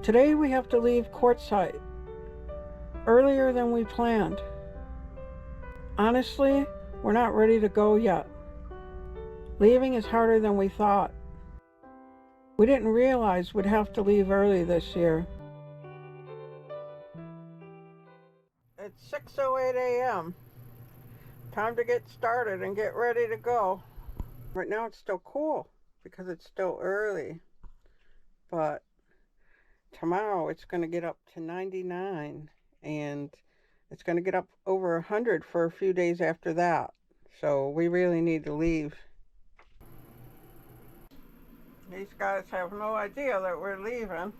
Today we have to leave Quartzsite earlier than we planned. Honestly, we're not ready to go yet. Leaving is harder than we thought. We didn't realize we'd have to leave early this year. It's 6:08 a.m. Time to get started and get ready to go. Right now it's still cool because it's still early, but tomorrow it's going to get up to 99 and it's going to get up over 100 for a few days after that. So we really need to leave. These guys have no idea that we're leaving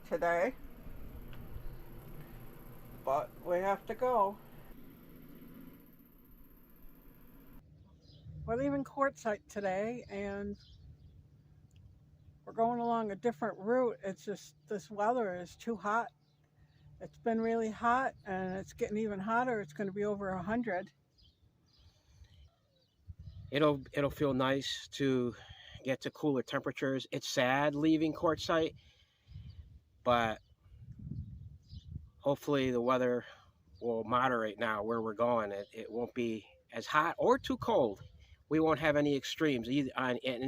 today, but we have to go. We're leaving Quartzsite today and we're going along a different route. It's just this weather is too hot. It's been really hot and it's getting even hotter. It's going to be over 100. It'll feel nice to get to cooler temperatures. It's sad leaving Quartzsite, but hopefully the weather will moderate now where we're going. It won't be as hot or too cold. We won't have any extremes in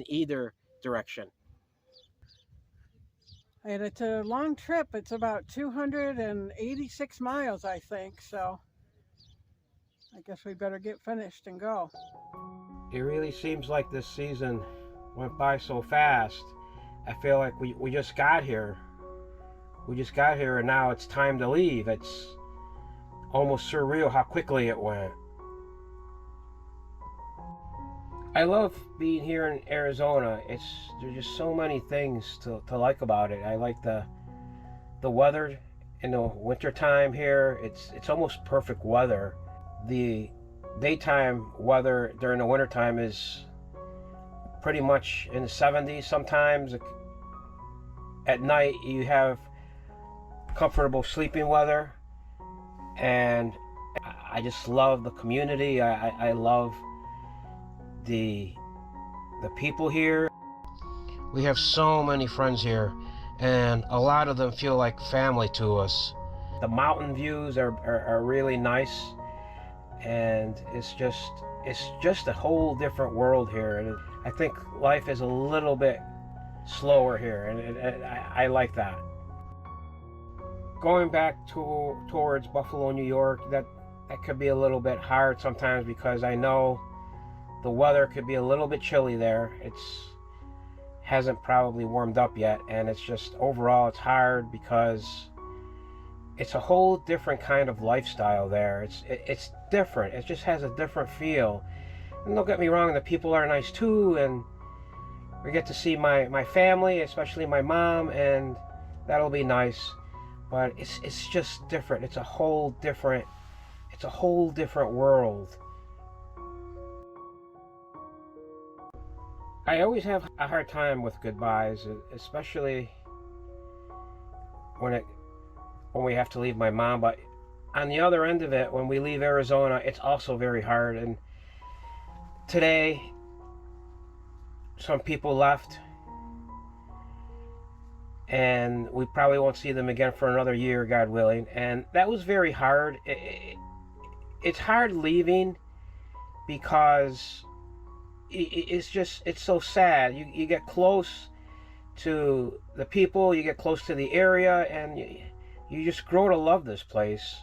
either direction. And it's a long trip. It's about 286 miles, I think. So I guess we better get finished and go. It really seems like this season went by so fast. I feel like we just got here. We just got here and now it's time to leave. It's almost surreal how quickly it went. I love being here in Arizona. There's just so many things to like about it. I like the weather in the wintertime here. It's almost perfect weather. The daytime weather during the wintertime is pretty much in the 70s sometimes. At night you have comfortable sleeping weather, and I just love the community. I love the people here. We have so many friends here and a lot of them feel like family to us. The mountain views are really nice, and it's just a whole different world here. And I think life is a little bit slower here, and I like that. Going back towards Buffalo, New York, that could be a little bit hard sometimes because I know the weather could be a little bit chilly there. Hasn't probably warmed up yet, and it's just overall it's hard because it's a whole different kind of lifestyle there. It's different. It just has a different feel. And don't get me wrong, the people are nice too, and we get to see my family, especially my mom, and that'll be nice. But it's just different. It's a whole different world. I always have a hard time with goodbyes, especially when we have to leave my mom. But on the other end of it, when we leave Arizona, it's also very hard. And today, some people left, and we probably won't see them again for another year, God willing. And that was very hard. It's hard leaving because it's so sad. You get close to the people, you get close to the area, and you just grow to love this place.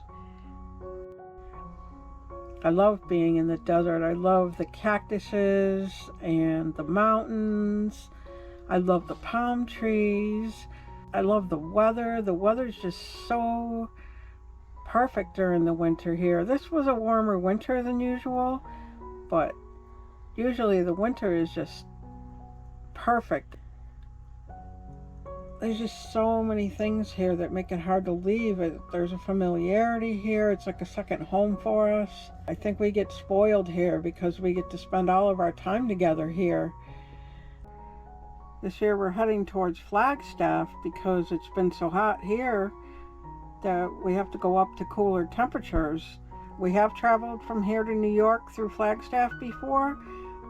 I love being in the desert. I love the cactuses and the mountains. I love the palm trees. I love the weather. The weather's just so perfect during the winter here. This was a warmer winter than usual, but usually the winter is just perfect. There's just so many things here that make it hard to leave. There's a familiarity here. It's like a second home for us. I think we get spoiled here because we get to spend all of our time together here. This year we're heading towards Flagstaff because it's been so hot here that we have to go up to cooler temperatures. We have traveled from here to New York through Flagstaff before,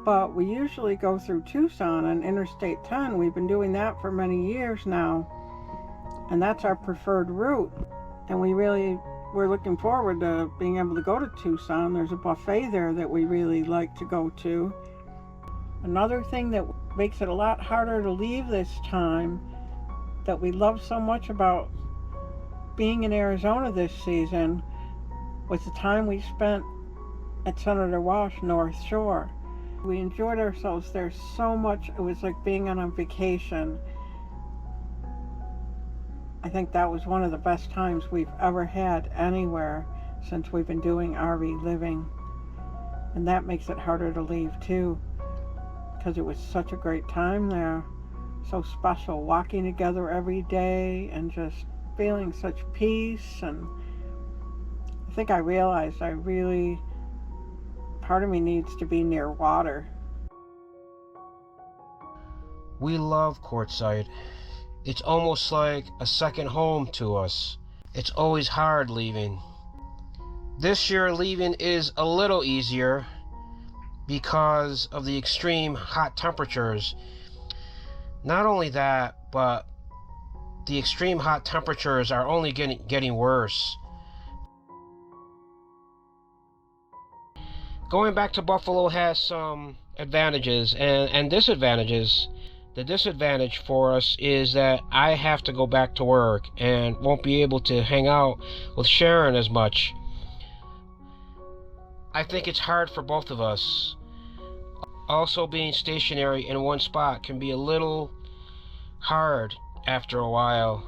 but we usually go through Tucson on Interstate 10. We've been doing that for many years now. and that's our preferred route. And we're looking forward to being able to go to Tucson. There's a buffet there that we really like to go to. Another thing that makes it a lot harder to leave this time that we love so much about being in Arizona this season was the time we spent at Senator Walsh North Shore. We enjoyed ourselves there so much. It was like being on a vacation. I think that was one of the best times we've ever had anywhere since we've been doing RV living. And that makes it harder to leave too, because it was such a great time there. So special, walking together every day and just feeling such peace. And I think I realized part of me needs to be near water. We love Quartzsite. It's almost like a second home to us. It's always hard leaving. This year leaving is a little easier because of the extreme hot temperatures. Not only that, but the extreme hot temperatures are only getting worse. Going back to Buffalo has some advantages and disadvantages. The disadvantage for us is that I have to go back to work and won't be able to hang out with Sharon as much. I think it's hard for both of us. Also, being stationary in one spot can be a little hard after a while.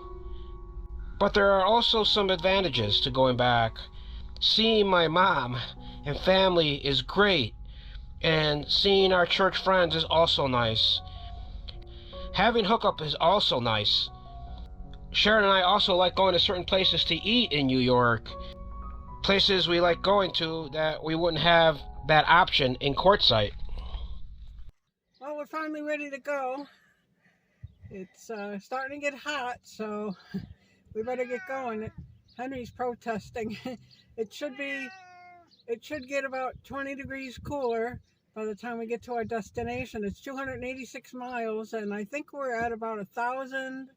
But there are also some advantages to going back. Seeing my mom and family is great, and seeing our church friends is also nice. Having hookup is also nice. Sharon and I also like going to certain places to eat in New York. Places we like going to that we wouldn't have that option in Quartzsite. Well, we're finally ready to go. It's starting to get hot, so we better get going. Henry's protesting. It should get about 20 degrees cooler by the time we get to our destination. It's 286 miles, and I think we're at about 1,000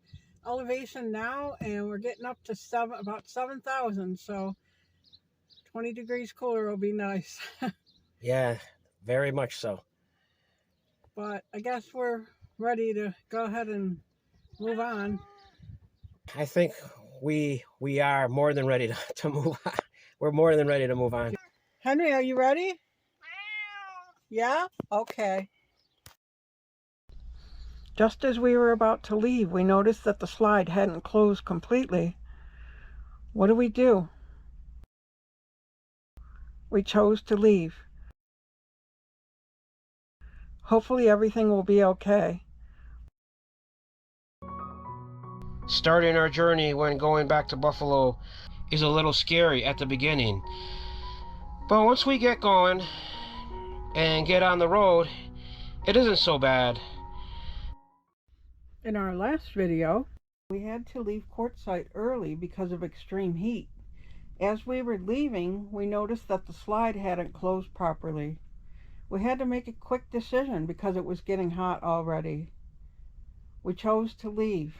elevation now, and we're getting up to about 7,000. So 20 degrees cooler will be nice. Yeah, very much so. But I guess we're ready to go ahead and move on. I think we are more than ready to move on. We're more than ready to move on. Henry, are you ready? Yeah? Okay. Just as we were about to leave, we noticed that the slide hadn't closed completely. What do? We chose to leave. Hopefully everything will be okay. Starting our journey when going back to Buffalo is a little scary at the beginning. But once we get going and get on the road, it isn't so bad. In our last video, we had to leave Quartzsite early because of extreme heat. As we were leaving, we noticed that the slide hadn't closed properly. We had to make a quick decision because it was getting hot already. We chose to leave.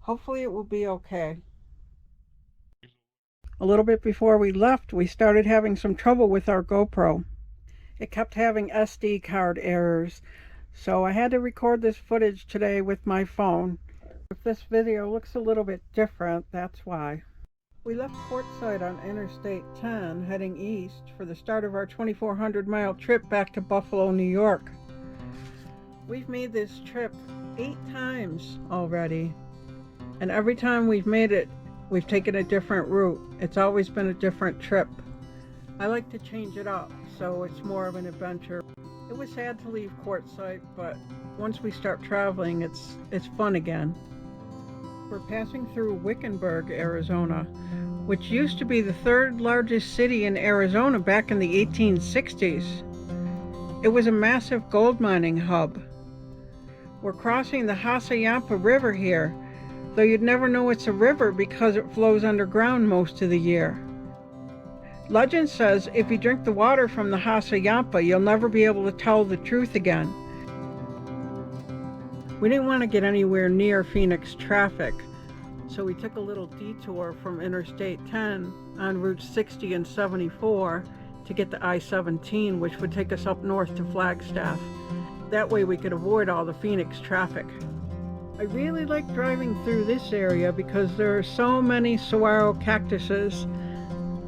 Hopefully it will be okay. A little bit before we left, we started having some trouble with our GoPro. It kept having SD card errors, so I had to record this footage today with my phone. If this video looks a little bit different, that's why. We left Quartzsite on Interstate 10 heading east for the start of our 2,400-mile trip back to Buffalo, New York. We've made this trip 8 times already, and every time we've made it, we've taken a different route. It's always been a different trip. I like to change it up, so it's more of an adventure. It was sad to leave Quartzsite, but once we start traveling, it's fun again. We're passing through Wickenburg, Arizona, which used to be the 3rd largest city in Arizona back in the 1860s. It was a massive gold mining hub. We're crossing the Hassayampa River here, though you'd never know it's a river because it flows underground most of the year. Legend says if you drink the water from the Hassayampa, you'll never be able to tell the truth again. We didn't want to get anywhere near Phoenix traffic, So we took a little detour from Interstate 10 on Route 60 and 74 to get to I-17, which would take us up north to Flagstaff. That way we could avoid all the Phoenix traffic. I really like driving through this area because there are so many saguaro cactuses.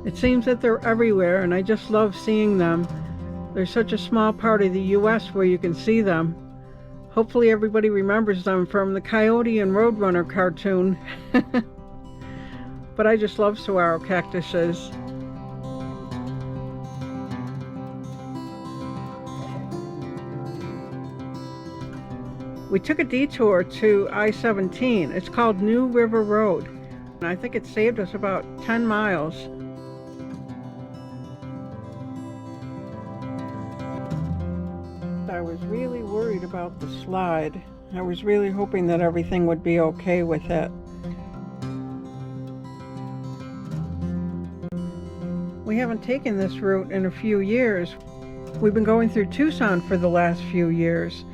It seems that they're everywhere, and I just love seeing them. There's such a small part of the US where you can see them. Hopefully everybody remembers them from the Coyote and Roadrunner cartoon. But I just love saguaro cactuses. We took a detour to I-17. It's called New River Road. And I think it saved us about 10 miles. I was really worried about the slide. I was really hoping that everything would be okay with it. We haven't taken this route in a few years. We've been going through Tucson for the last few years,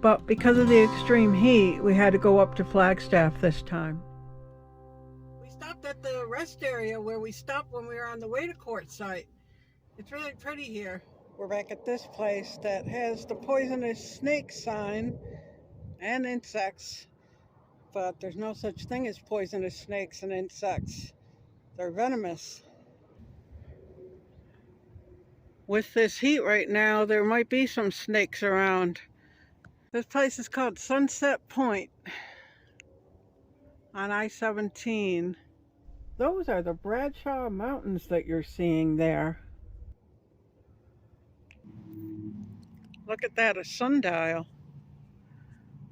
but because of the extreme heat, we had to go up to Flagstaff this time. We stopped at the rest area where we stopped when we were on the way to Quartzsite. It's really pretty here. We're back at this place that has the poisonous snake sign and insects, but there's no such thing as poisonous snakes and insects. They're venomous. With this heat right now, there might be some snakes around. This place is called Sunset Point on I-17. Those are the Bradshaw Mountains that you're seeing there. Look at that, a sundial.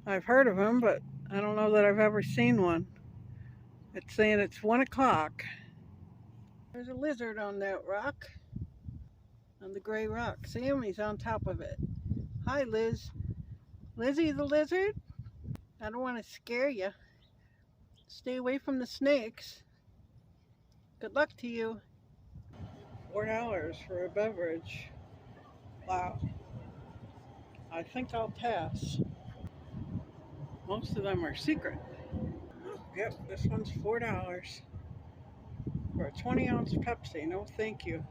I've heard of them, but I don't know that I've ever seen one. It's saying it's 1 o'clock. There's a lizard on that rock, on the gray rock. See him? He's on top of it. Hi, Liz. Lizzie the lizard? I don't want to scare you. Stay away from the snakes. Good luck to you. $4 for a beverage. Wow. I think I'll pass. Most of them are secret. Oh, yep, this one's $4 for a 20-ounce Pepsi. No, thank you.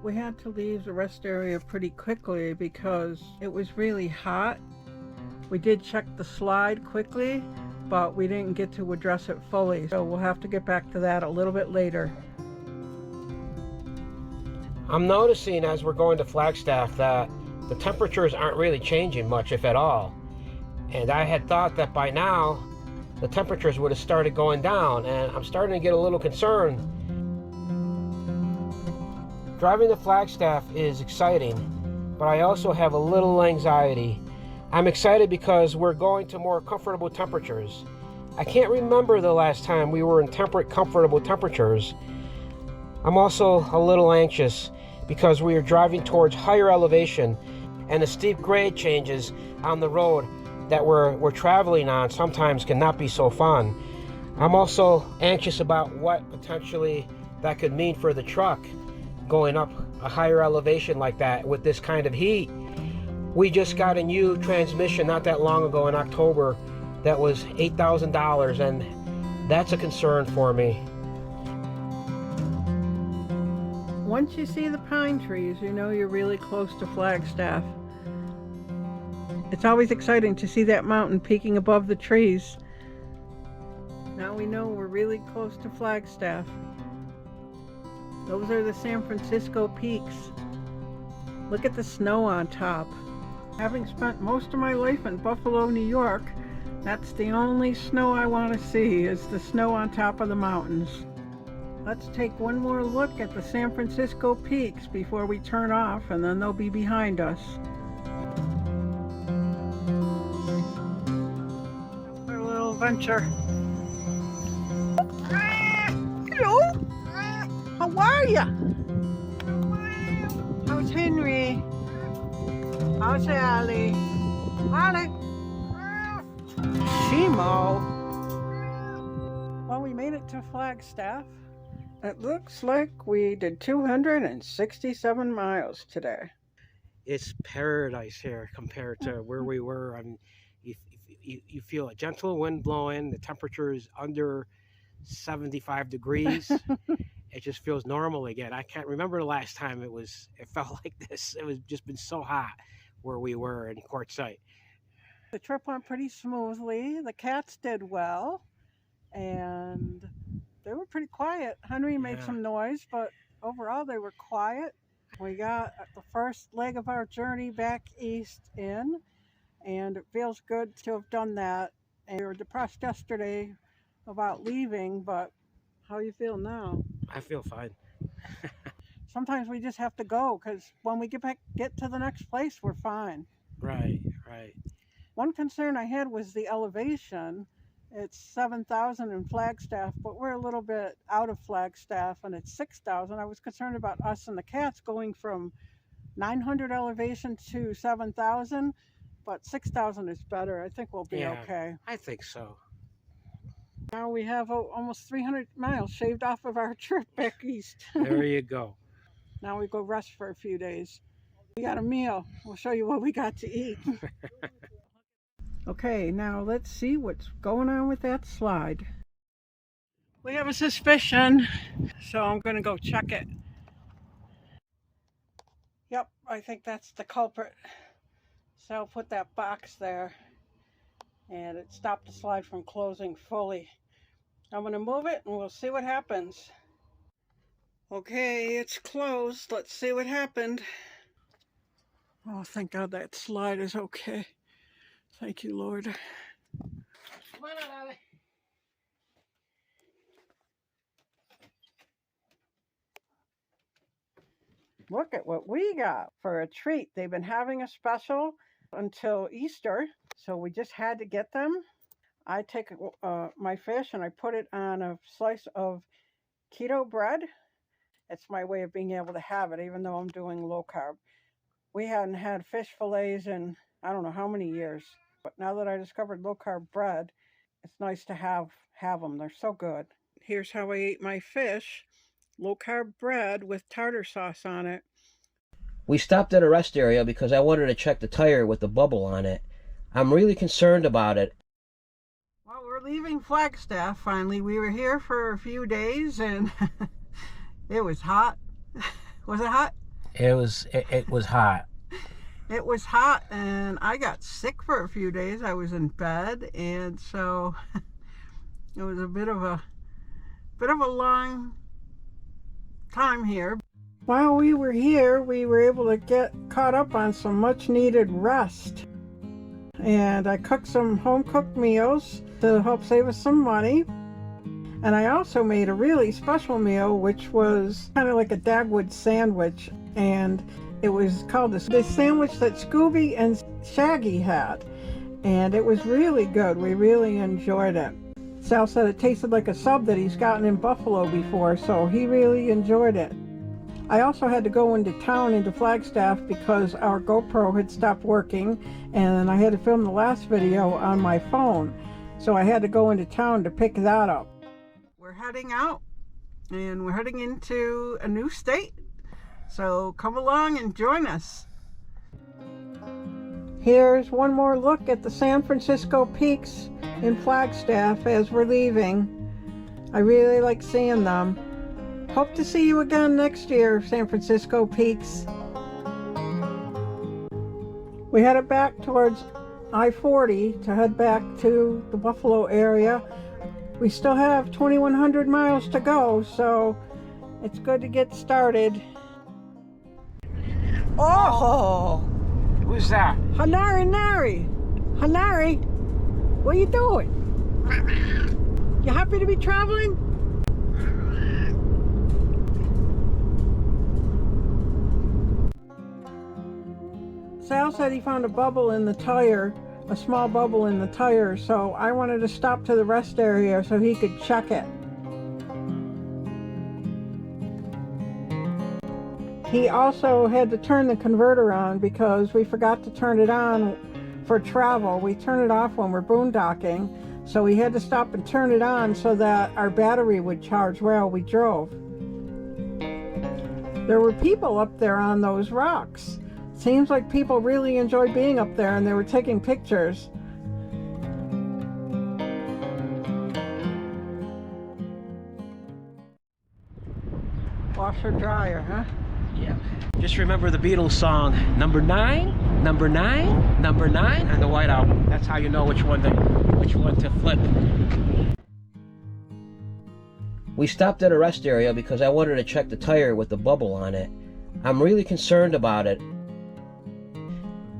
We had to leave the rest area pretty quickly because it was really hot. We did check the slide quickly, but we didn't get to address it fully, so we'll have to get back to that a little bit later. I'm noticing as we're going to Flagstaff that the temperatures aren't really changing much, if at all. And I had thought that by now the temperatures would have started going down, and I'm starting to get a little concerned. Driving to Flagstaff is exciting, but I also have a little anxiety. I'm excited because we're going to more comfortable temperatures. I can't remember the last time we were in temperate, comfortable temperatures. I'm also a little anxious because we are driving towards higher elevation, and the steep grade changes on the road that we're traveling on sometimes cannot be so fun. I'm also anxious about what potentially that could mean for the truck going up a higher elevation like that with this kind of heat. We just got a new transmission not that long ago in October that was $8,000, and that's a concern for me. Once you see the pine trees, you know you're really close to Flagstaff. It's always exciting to see that mountain peeking above the trees. Now we know we're really close to Flagstaff. Those are the San Francisco peaks. Look at the snow on top. Having spent most of my life in Buffalo, New York, that's the only snow I want to see, is the snow on top of the mountains. Let's take one more look at the San Francisco peaks before we turn off, and then they'll be behind us. Our little venture. Hello? How are ya? How's Henry? How's Allie? Allie? Shimo. Well, we made it to Flagstaff. It looks like we did 267 miles today. It's paradise here compared to where we were. you feel a gentle wind blowing. The temperature is under 75 degrees. It just feels normal again. I can't remember the last time it felt like this. It was just been so hot where we were in Quartzsite. The trip went pretty smoothly. The cats did well, and they were pretty quiet. Henry made some noise, but overall they were quiet. We got the first leg of our journey back east in, and it feels good to have done that. And we were depressed yesterday about leaving, but how you feel now? I feel fine. Sometimes we just have to go, because when we get to the next place, we're fine. Right. One concern I had was the elevation. It's 7,000 in Flagstaff, but we're a little bit out of Flagstaff, and it's 6,000. I was concerned about us and the cats going from 900 elevation to 7,000, but 6,000 is better. I think we'll be okay. I think so. Now we have almost 300 miles shaved off of our trip back east. There you go. Now we go rest for a few days. We got a meal. We'll show you what we got to eat. Okay, now let's see what's going on with that slide. We have a suspicion, so I'm going to go check it. Yep, I think that's the culprit. So I'll put that box there, and it stopped the slide from closing fully. I'm going to move it and we'll see what happens. Okay, it's closed. Let's see what happened. Oh, thank God that slide is okay. Thank you, Lord. Come on out, Ollie. Look at what we got for a treat. They've been having a special until Easter, so we just had to get them. I take my fish and I put it on a slice of keto bread. It's my way of being able to have it, even though I'm doing low carb. We hadn't had fish fillets in I don't know how many years, but now that I discovered low carb bread, it's nice to have them. They're so good. Here's how I ate my fish. Low carb bread with tartar sauce on it. We stopped at a rest area because I wanted to check the tire with the bubble on it. I'm really concerned about it. Well, we're leaving Flagstaff finally. We were here for a few days and it was hot. Was it hot? It was hot. It was hot, and I got sick for a few days. I was in bed, and so it was a bit of a long time here. While we were here, we were able to get caught up on some much needed rest. And I cooked some home-cooked meals to help save us some money. And I also made a really special meal, which was kind of like a Dagwood sandwich. And it was called the sandwich that Scooby and Shaggy had. And it was really good. We really enjoyed it. Sal said it tasted like a sub that he's gotten in Buffalo before, so he really enjoyed it. I also had to go into town, into Flagstaff, because our GoPro had stopped working, and I had to film the last video on my phone. So I had to go into town to pick that up. We're heading out, and we're heading into a new state. So come along and join us. Here's one more look at the San Francisco peaks in Flagstaff as we're leaving. I really like seeing them. Hope to see you again next year, San Francisco peaks. We headed back towards I-40 to head back to the Buffalo area. We still have 2,100 miles to go, so it's good to get started. Oh! Who's that? Hanari! Hanari! What are you doing? You happy to be traveling? Sal said he found a bubble in the tire, a small bubble in the tire, so I wanted to stop to the rest area so he could check it. He also had to turn the converter on because we forgot to turn it on for travel. We turn it off when we're boondocking, so we had to stop and turn it on so that our battery would charge while we drove. There were people up there on those rocks. Seems like people really enjoyed being up there, and they were taking pictures. Washer dryer, huh? Yeah. Just remember the Beatles song, number 9, number 9, number 9 on the White Album. That's how you know which one to flip. We stopped at a rest area because I wanted to check the tire with the bubble on it. I'm really concerned about it.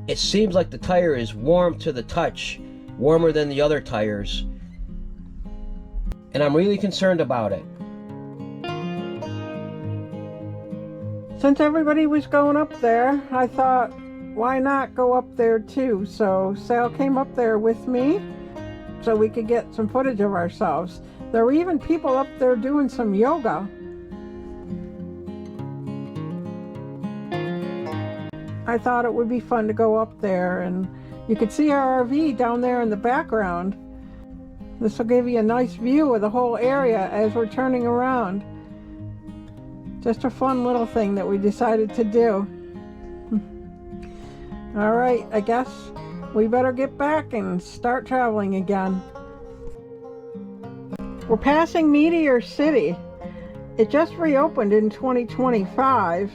It seems like the tire is warm to the touch, warmer than the other tires. And I'm really concerned about it. Since everybody was going up there, I thought, why not go up there too? So Sal came up there with me so we could get some footage of ourselves. There were even people up there doing some yoga. I thought it would be fun to go up there, and you could see our RV down there in the background. This will give you a nice view of the whole area as we're turning around. Just a fun little thing that we decided to do. All right, I guess we better get back and start traveling again. We're passing Meteor City. It just reopened in 2025,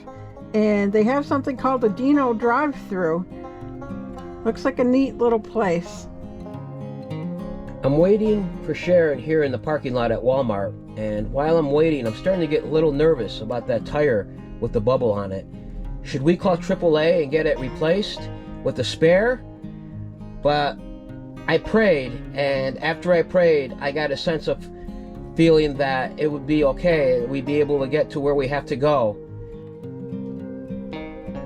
and they have something called the Dino drive-thru. Looks like a neat little place. I'm waiting for Sharon here in the parking lot at Walmart, and while I'm waiting, I'm starting to get a little nervous about that tire with the bubble on it. Should we call AAA and get it replaced with a spare? But I prayed, and after I prayed, I got a sense of feeling that it would be okay, we'd be able to get to where we have to go.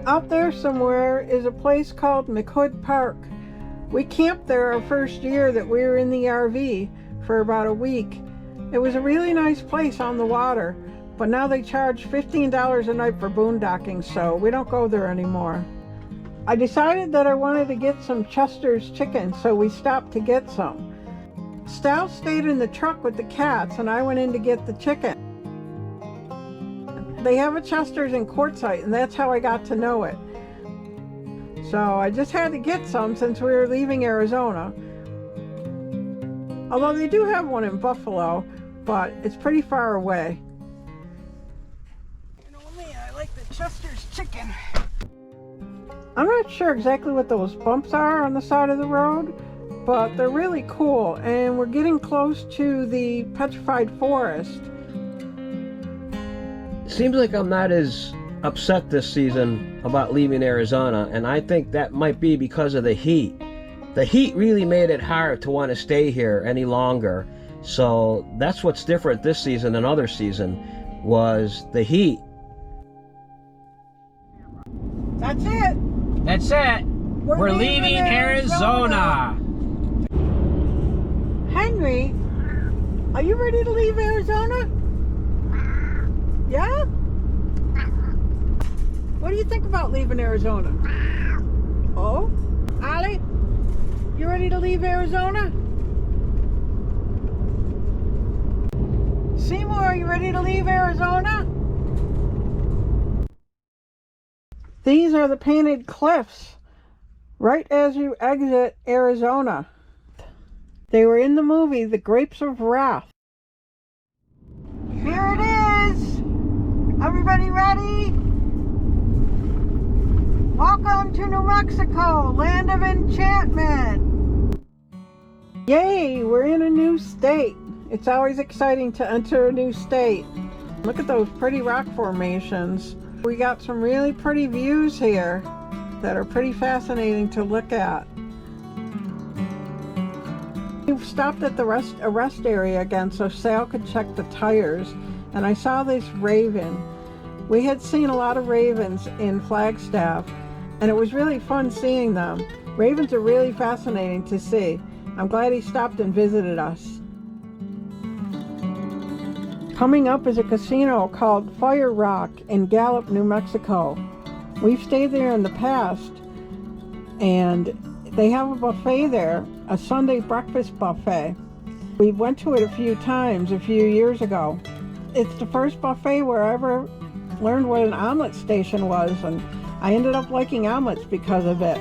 Out there somewhere is a place called McHood Park. We camped there our first year that we were in the RV for about a week. It was a really nice place on the water, but now they charge $15 a night for boondocking, so we don't go there anymore. I decided that I wanted to get some Chester's chicken, so we stopped to get some. Sal stayed in the truck with the cats, and I went in to get the chicken. They have a Chester's in Quartzsite, and that's how I got to know it. So I just had to get some since we were leaving Arizona. Although they do have one in Buffalo, but it's pretty far away. You know me, I like the Chester's chicken. I'm not sure exactly what those bumps are on the side of the road, but they're really cool, and we're getting close to the petrified forest. Seems like I'm not as upset this season about leaving Arizona, and I think that might be because of the heat. The heat really made it hard to want to stay here any longer. So that's what's different this season than other season, was the heat. That's it. That's it. We're leaving Arizona. Henry, are you ready to leave Arizona? Yeah? What do you think about leaving Arizona? Oh? Ollie, you ready to leave Arizona? Seymour, are you ready to leave Arizona? These are the Painted Cliffs, right as you exit Arizona. They were in the movie The Grapes of Wrath. Here it is! Everybody ready? Welcome to New Mexico, land of enchantment! Yay, we're in a new state. It's always exciting to enter a new state. Look at those pretty rock formations. We got some really pretty views here that are pretty fascinating to look at. We've stopped at a rest area again so Sal could check the tires, and I saw this raven. We had seen a lot of ravens in Flagstaff, and it was really fun seeing them. Ravens are really fascinating to see. I'm glad he stopped and visited us. Coming up is a casino called Fire Rock in Gallup, New Mexico. We've stayed there in the past, and they have a buffet there, a Sunday breakfast buffet. We went to it a few times a few years ago. It's the first buffet where I ever learned what an omelet station was, and I ended up liking omelets because of it.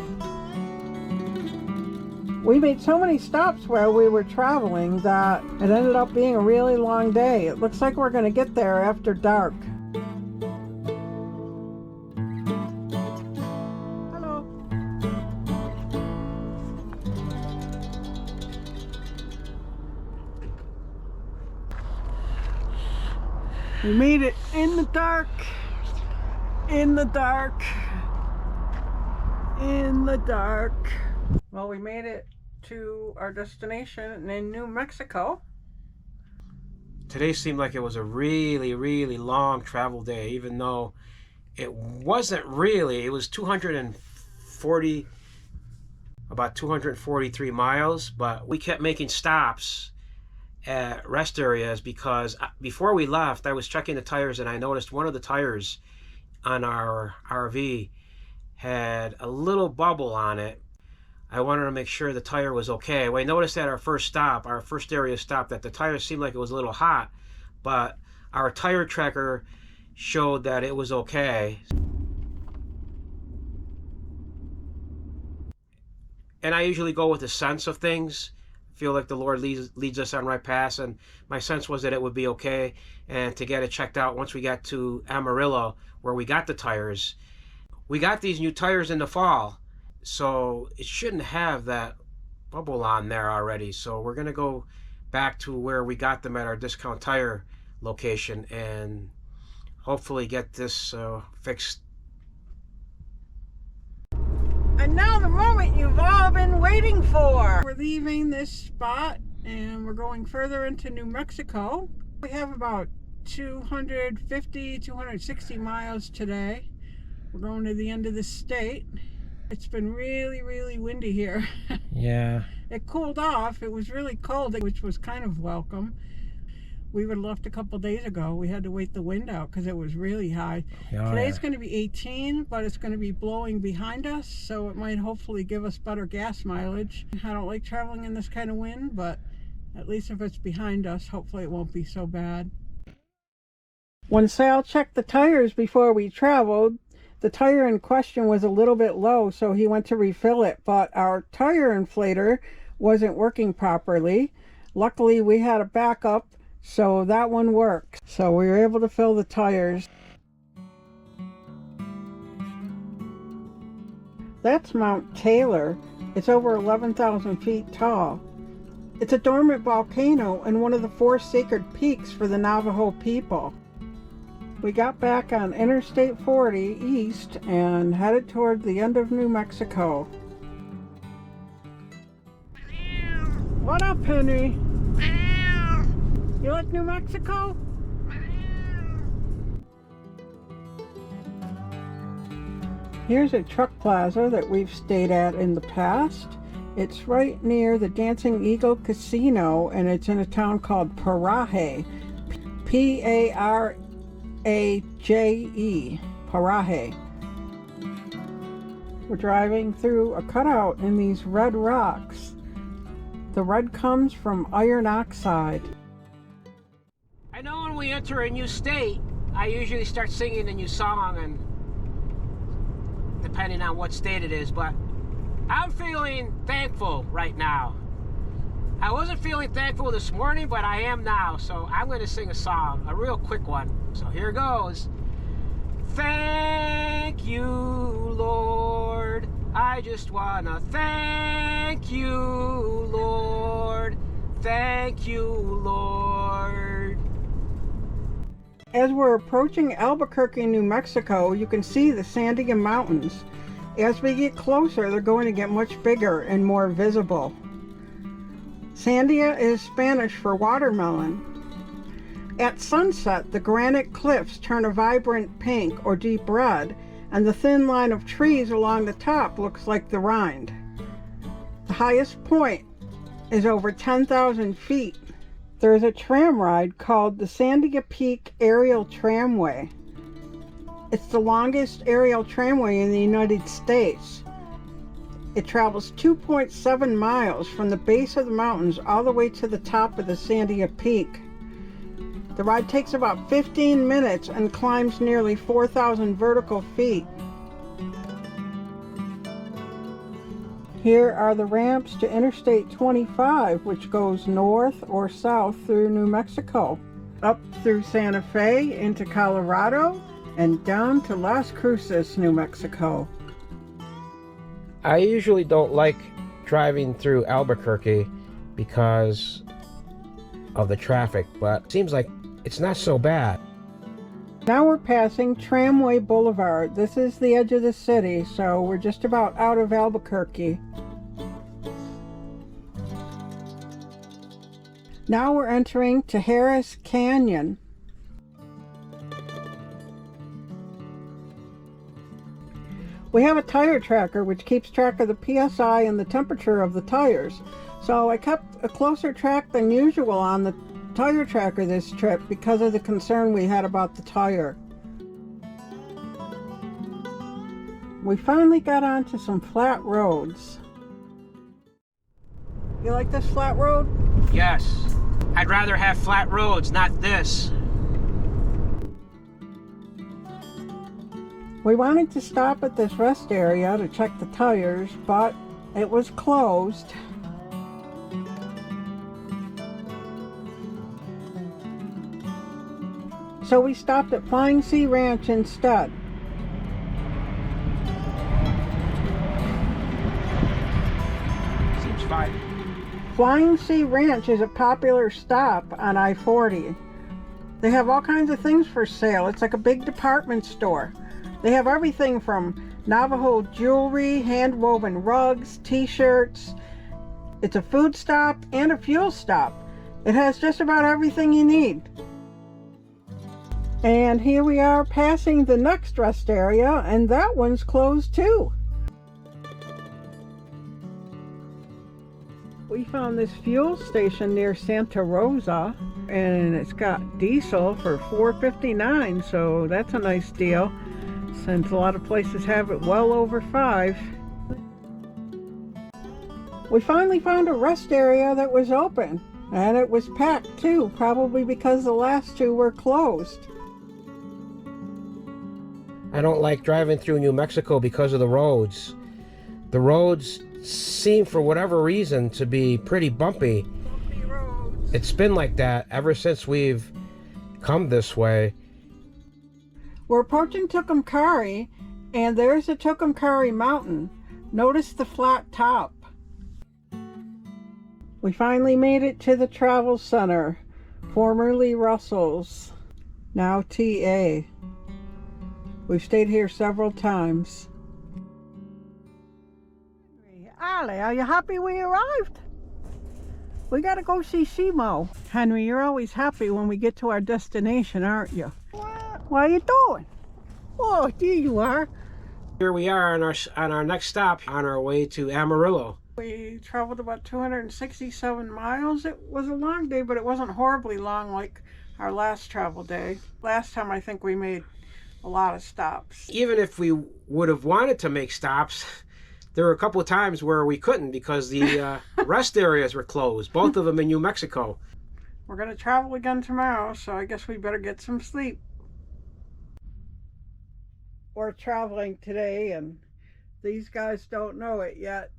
We made so many stops while we were traveling that it ended up being a really long day. It looks like we're going to get there after dark. We made it in the dark, in the dark, in the dark. Well, we made it to our destination in New Mexico. Today seemed like it was a really, really long travel day, even though it wasn't really. It was about 243 miles, but we kept making stops at rest areas because before we left, I was checking the tires and I noticed one of the tires on our RV had a little bubble on it. I wanted to make sure the tire was okay. We noticed at our first area stop, that the tire seemed like it was a little hot, but our tire tracker showed that it was okay. And I usually go with the sense of things. I feel like the Lord leads us on right paths, and my sense was that it would be okay, and to get it checked out once we got to Amarillo, where we got the tires. We got these new tires in the fall, so it shouldn't have that bubble on there already. So we're gonna go back to where we got them at our Discount Tire location and hopefully get this fixed. And now the moment you've all been waiting for. We're leaving this spot and we're going further into New Mexico. We have about 250, 260 miles today. We're going to the end of the state. It's been really, really windy here. Yeah. It cooled off. It was really cold, which was kind of welcome. We would have left a couple days ago. We had to wait the wind out because it was really high. Today's going to be 18, but it's going to be blowing behind us, so it might hopefully give us better gas mileage. I don't like traveling in this kind of wind, but at least if it's behind us, hopefully it won't be so bad. When Sal checked the tires before we traveled, the tire in question was a little bit low, so he went to refill it, but our tire inflator wasn't working properly. Luckily, we had a backup, so that one works. So we were able to fill the tires. That's Mount Taylor. It's over 11,000 feet tall. It's a dormant volcano and one of the 4 sacred peaks for the Navajo people. We got back on Interstate 40 east and headed toward the end of New Mexico. What up, Henry? You like New Mexico? Here's a truck plaza that we've stayed at in the past. It's right near the Dancing Eagle Casino, and it's in a town called Paraje. P-A-R-A-J-E. Paraje. We're driving through a cutout in these red rocks. The red comes from iron oxide. I know when we enter a new state, I usually start singing a new song, and depending on what state it is, but I'm feeling thankful right now. I wasn't feeling thankful this morning, but I am now, so I'm going to sing a song, a real quick one. So here goes. Thank you, Lord. I just want to thank you, Lord. Thank you, Lord. As we're approaching Albuquerque, New Mexico, you can see the Sandia Mountains. As we get closer, they're going to get much bigger and more visible. Sandia is Spanish for watermelon. At sunset, the granite cliffs turn a vibrant pink or deep red, and the thin line of trees along the top looks like the rind. The highest point is over 10,000 feet. There's a tram ride called the Sandia Peak Aerial Tramway. It's the longest aerial tramway in the United States. It travels 2.7 miles from the base of the mountains all the way to the top of the Sandia Peak. The ride takes about 15 minutes and climbs nearly 4,000 vertical feet. Here are the ramps to Interstate 25, which goes north or south through New Mexico, up through Santa Fe into Colorado, and down to Las Cruces, New Mexico. I usually don't like driving through Albuquerque because of the traffic, but it seems like it's not so bad. Now we're passing Tramway Boulevard. This is the edge of the city, so we're just about out of Albuquerque. Now we're entering Tijeras Canyon. We have a tire tracker which keeps track of the PSI and the temperature of the tires. So I kept a closer track than usual on the tire tracker this trip because of the concern we had about the tire. We finally got onto some flat roads. You like this flat road? Yes. I'd rather have flat roads, not this. We wanted to stop at this rest area to check the tires, but it was closed. So we stopped at Flying Sea Ranch instead. Seems fine. Flying Sea Ranch is a popular stop on I-40. They have all kinds of things for sale. It's like a big department store. They have everything from Navajo jewelry, hand-woven rugs, t-shirts. It's a food stop and a fuel stop. It has just about everything you need. And here we are passing the next rest area, and that one's closed too. We found this fuel station near Santa Rosa, and it's got diesel for $4.59, so that's a nice deal, since a lot of places have it well over $5. We finally found a rest area that was open, and it was packed too, probably because the last two were closed. I don't like driving through New Mexico because of the roads. The roads seem, for whatever reason, to be pretty bumpy. Bumpy roads. It's been like that ever since we've come this way. We're approaching Tucumcari, and there's the Tucumcari Mountain. Notice the flat top. We finally made it to the Travel Center, formerly Russell's, now TA. We've stayed here several times. Ali, are you happy we arrived? We gotta go see Simo. Henry, you're always happy when we get to our destination, aren't you? What are you doing? Oh, there you are. Here we are on our next stop on our way to Amarillo. We traveled about 267 miles. It was a long day, but it wasn't horribly long like our last travel day. Last time I think we made a lot of stops. Even if we would have wanted to make stops, there were a couple of times where we couldn't because the rest areas were closed, both of them in New Mexico. We're going to travel again tomorrow, so I guess we better get some sleep. We're traveling today, and these guys don't know it yet.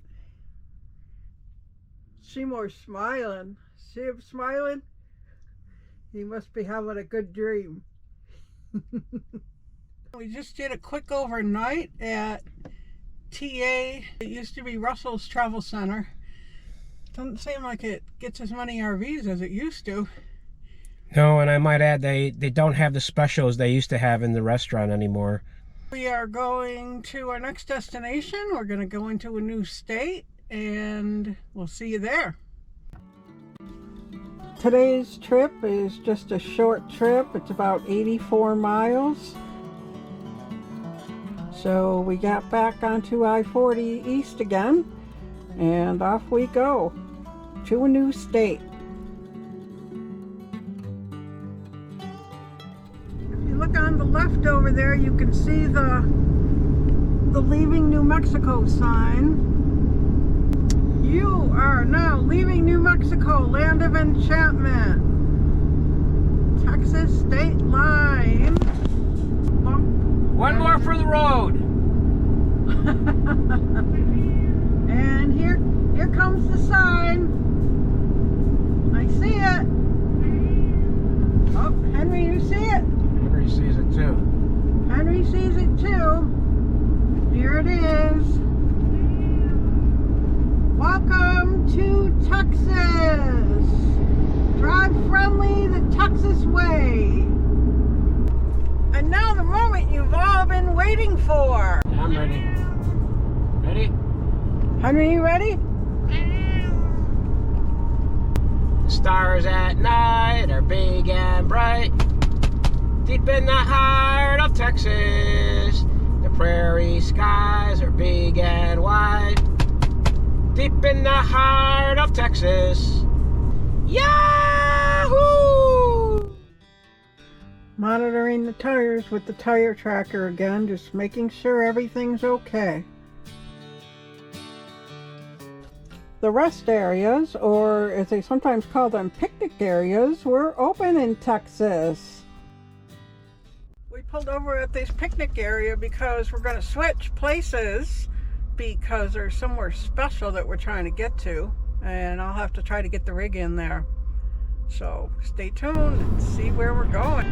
Seymour's smiling. See him smiling? He must be having a good dream. We just did a quick overnight at TA. It used to be Russell's Travel Center. Doesn't seem like it gets as many RVs as it used to. No, and I might add they don't have the specials they used to have in the restaurant anymore. We are going to our next destination. We're going to go into a new state, and we'll see you there. Today's trip is just a short trip. It's about 84 miles. So we got back onto I-40 East again, and off we go to a new state. If you look on the left over there, you can see the Leaving New Mexico sign. You are now leaving New Mexico, land of enchantment. Texas state line. One more for the road. And here comes the sign. I see it. Oh, Henry, you see it? Henry sees it too. Henry sees it too. Here it is. Welcome to Texas. Drive friendly the Texas way. And we've all been waiting for. I'm ready. Ready? Henry, you ready? The stars at night are big and bright. Deep in the heart of Texas, the prairie skies are big and wide. Deep in the heart of Texas, Yahoo! Monitoring the tires with the tire tracker again, just making sure everything's okay. The rest areas, or as they sometimes call them, picnic areas, were open in Texas. We pulled over at this picnic area because we're going to switch places because there's somewhere special that we're trying to get to, and I'll have to try to get the rig in there. So stay tuned and see where we're going.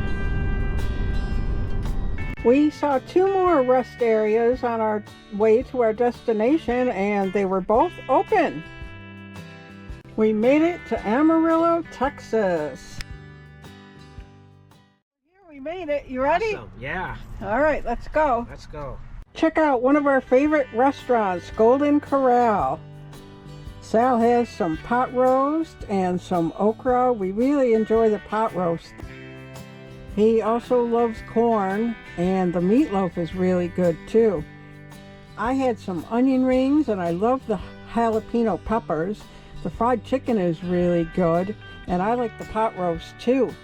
We saw 2 more rest areas on our way to our destination, and they were both open. We made it to Amarillo, Texas. Here we made it. You ready? Awesome. Yeah. All right, let's go. Let's go. Check out one of our favorite restaurants, Golden Corral. Sal has some pot roast and some okra. We really enjoy the pot roast. He also loves corn, and the meatloaf is really good too. I had some onion rings, and I love the jalapeno peppers. The fried chicken is really good, and I like the pot roast too.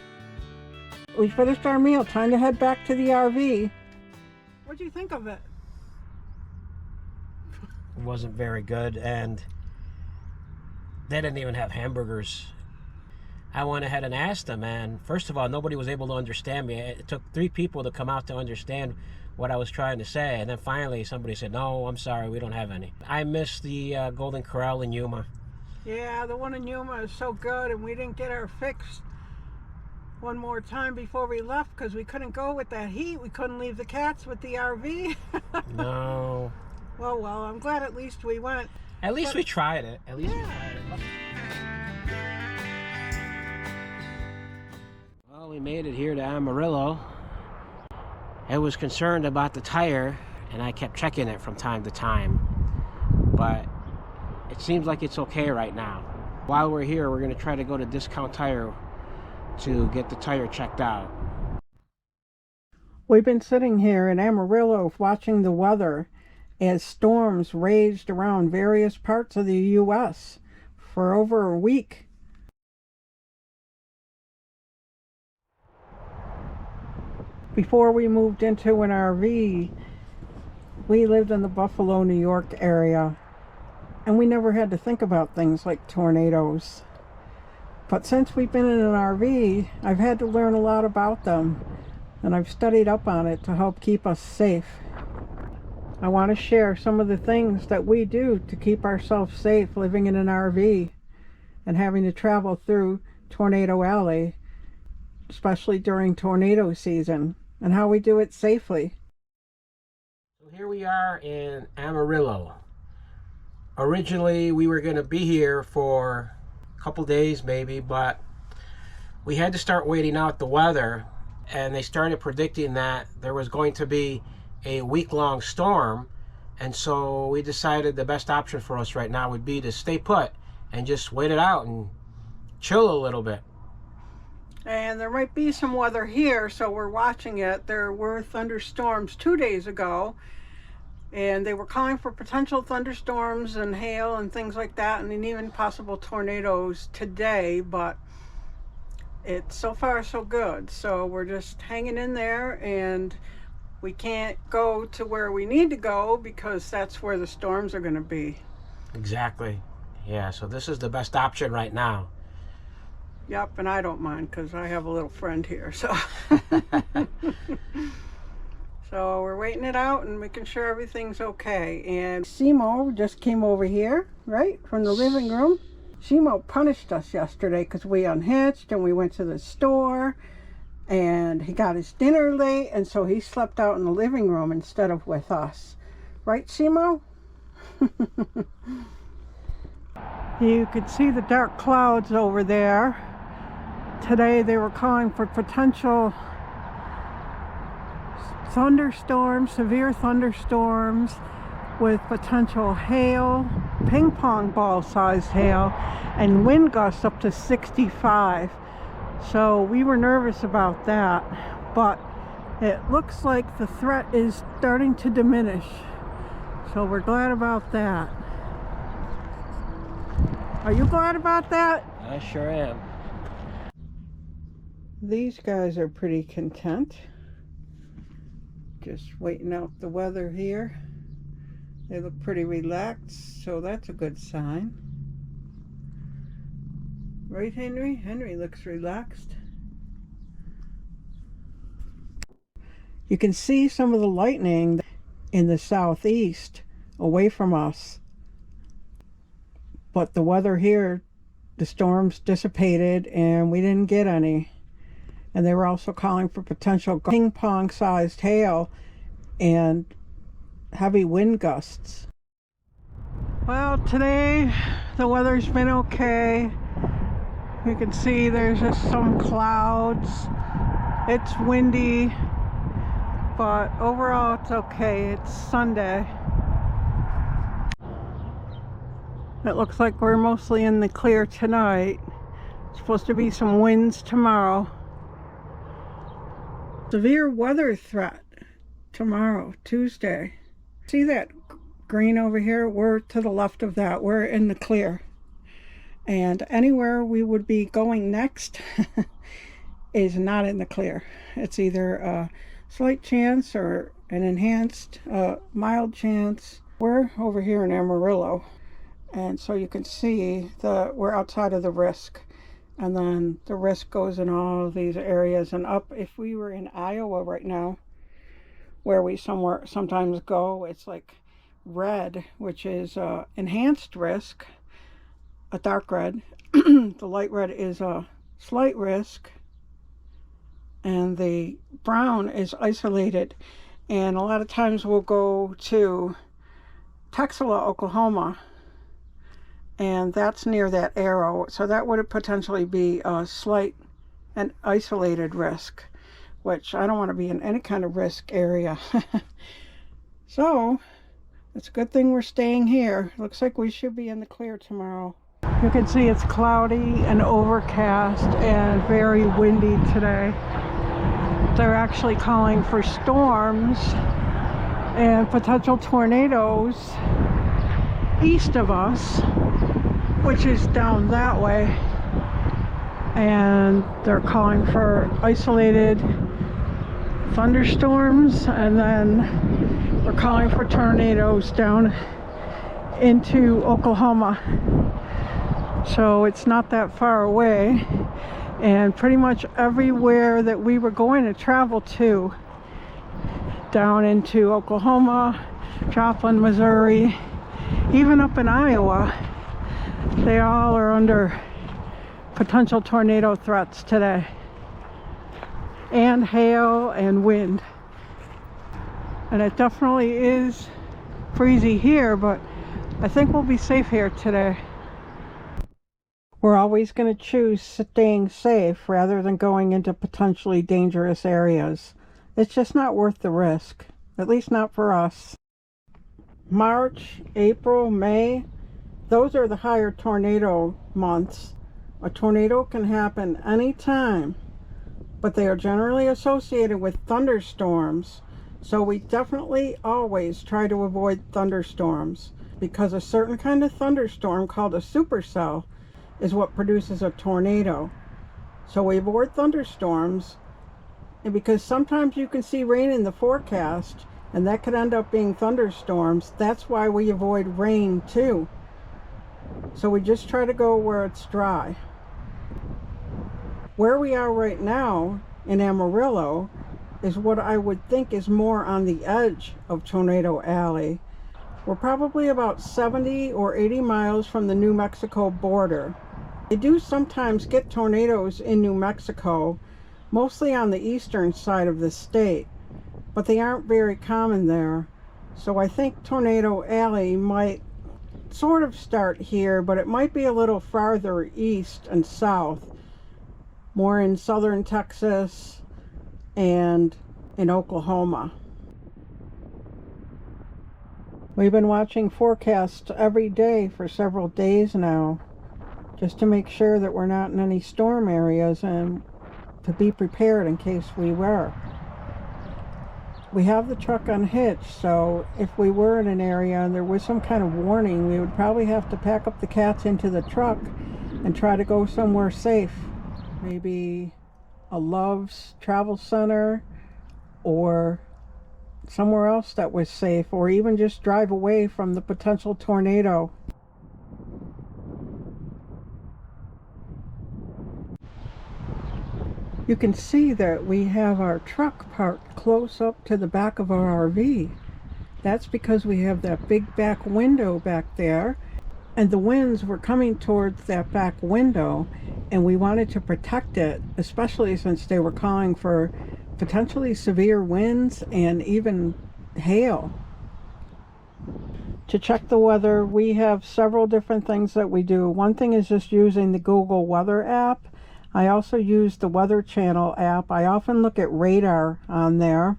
We finished our meal. Time to head back to the RV. What do you think of it? It wasn't very good, and they didn't even have hamburgers. I went ahead and asked them, and first of all, nobody was able to understand me. It took 3 people to come out to understand what I was trying to say, and then finally somebody said, "No, I'm sorry, we don't have any." I miss the Golden Corral in Yuma. Yeah, the one in Yuma is so good, and we didn't get our fix one more time before we left because we couldn't go with that heat. We couldn't leave the cats with the RV. No. Well, I'm glad at least we went. At least we tried it. At least we Yeah. tried it. Well, we made it here to Amarillo. I was concerned about the tire, and I kept checking it from time to time. But it seems like it's okay right now. While we're here, we're going to try to go to Discount Tire to get the tire checked out. We've been sitting here in Amarillo watching the weather as storms raged around various parts of the U.S. for over a week. Before we moved into an RV, we lived in the Buffalo, New York area, and we never had to think about things like tornadoes. But since we've been in an RV, I've had to learn a lot about them, and I've studied up on it to help keep us safe. I want to share some of the things that we do to keep ourselves safe living in an RV and having to travel through Tornado Alley, especially during tornado season, and how we do it safely. So here we are in Amarillo. Originally, we were going to be here for a couple days maybe, but we had to start waiting out the weather, and they started predicting that there was going to be a week-long storm, and so we decided the best option for us right now would be to stay put and just wait it out and chill a little bit. And there might be some weather here, so we're watching it. There were thunderstorms 2 days ago, and they were calling for potential thunderstorms and hail and things like that, and even possible tornadoes today, but it's so far so good. So we're just hanging in there, and we can't go to where we need to go because that's where the storms are going to be. Exactly. Yeah, so this is the best option right now. Yep, and I don't mind because I have a little friend here, so. So we're waiting it out and making sure everything's okay. And Simo just came over here, right, from the living room. Simo punished us yesterday because we unhitched and we went to the store, and he got his dinner late, and so he slept out in the living room instead of with us. Right, Simo? You could see the dark clouds over there. Today they were calling for potential thunderstorms, severe thunderstorms with potential hail, ping pong ball sized hail, and wind gusts up to 65. So we were nervous about that, but it looks like the threat is starting to diminish. So we're glad about that. Are you glad about that? I sure am. These guys are pretty content. Just waiting out the weather here. They look pretty relaxed, so that's a good sign. Right, Henry? Henry looks relaxed. You can see some of the lightning in the southeast away from us. But the weather here, the storms dissipated and we didn't get any. And they were also calling for potential ping pong sized hail and heavy wind gusts. Well, today the weather's been okay. You can see there's just some clouds. It's windy, but overall it's okay. It's Sunday. It looks like we're mostly in the clear tonight. It's supposed to be some winds tomorrow. Severe weather threat tomorrow, Tuesday. See that green over here? We're to the left of that. We're in the clear. And anywhere we would be going next is not in the clear. It's either a slight chance or an enhanced mild chance. We're over here in Amarillo. And so you can see we're outside of the risk. And then the risk goes in all of these areas and up. If we were in Iowa right now, where we sometimes go, it's like red, which is enhanced risk, a dark red. The light red is a slight risk, and the brown is isolated. And a lot of times we'll go to Texela, Oklahoma, and that's near that arrow, so that would potentially be a slight and isolated risk, which I don't want to be in any kind of risk area. So it's a good thing we're staying here. Looks like we should be in the clear tomorrow. You can see it's cloudy and overcast and very windy today. They're actually calling for storms and potential tornadoes east of us, which is down that way, and they're calling for isolated thunderstorms, and then we're calling for tornadoes down into Oklahoma. So it's not that far away, and pretty much everywhere that we were going to travel to, down into Oklahoma, Joplin, Missouri, even up in Iowa, they all are under potential tornado threats today, and hail and wind. And it definitely is breezy here, but I think we'll be safe here today. We're always going to choose staying safe rather than going into potentially dangerous areas. It's just not worth the risk, at least not for us. March, April, May, those are the higher tornado months. A tornado can happen anytime, but they are generally associated with thunderstorms. So we definitely always try to avoid thunderstorms, because a certain kind of thunderstorm called a supercell is what produces a tornado. So we avoid thunderstorms, and because sometimes you can see rain in the forecast, and that could end up being thunderstorms, that's why we avoid rain too. So we just try to go where it's dry. Where we are right now in Amarillo is what I would think is more on the edge of Tornado Alley. We're probably about 70 or 80 miles from the New Mexico border. They do sometimes get tornadoes in New Mexico, mostly on the eastern side of the state, but they aren't very common there. So I think Tornado Alley might sort of start here, but it might be a little farther east and south, more in southern Texas and in Oklahoma. We've been watching forecasts every day for several days now, just to make sure that we're not in any storm areas and to be prepared in case we were. We have the truck unhitched, so if we were in an area and there was some kind of warning, we would probably have to pack up the cats into the truck and try to go somewhere safe. Maybe a Love's Travel Center or somewhere else that was safe, or even just drive away from the potential tornado. You can see that we have our truck parked close up to the back of our RV. That's because we have that big back window back there, and the winds were coming towards that back window, and we wanted to protect it, especially since they were calling for potentially severe winds and even hail. To check the weather, we have several different things that we do. One thing is just using the Google Weather app. I also use the Weather Channel app. I often look at radar on there.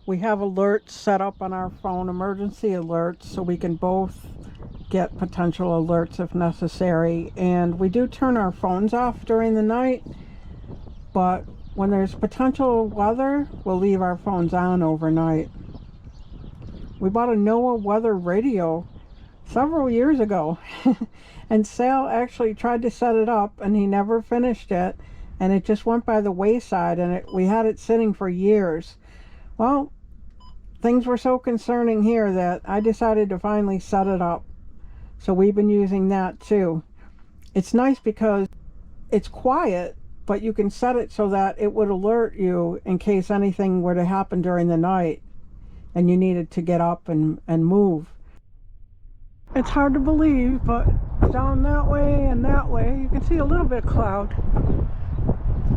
We have alerts set up on our phone, emergency alerts, so we can both get potential alerts if necessary. And we do turn our phones off during the night, but when there's potential weather, we'll leave our phones on overnight. We bought a NOAA weather radio several years ago. And Sal actually tried to set it up and he never finished it, and it just went by the wayside, and we had it sitting for years. Well, things were so concerning here that I decided to finally set it up. So we've been using that too. It's nice because it's quiet, but you can set it so that it would alert you in case anything were to happen during the night and you needed to get up and move. It's hard to believe, but down that way and that way, you can see a little bit of cloud.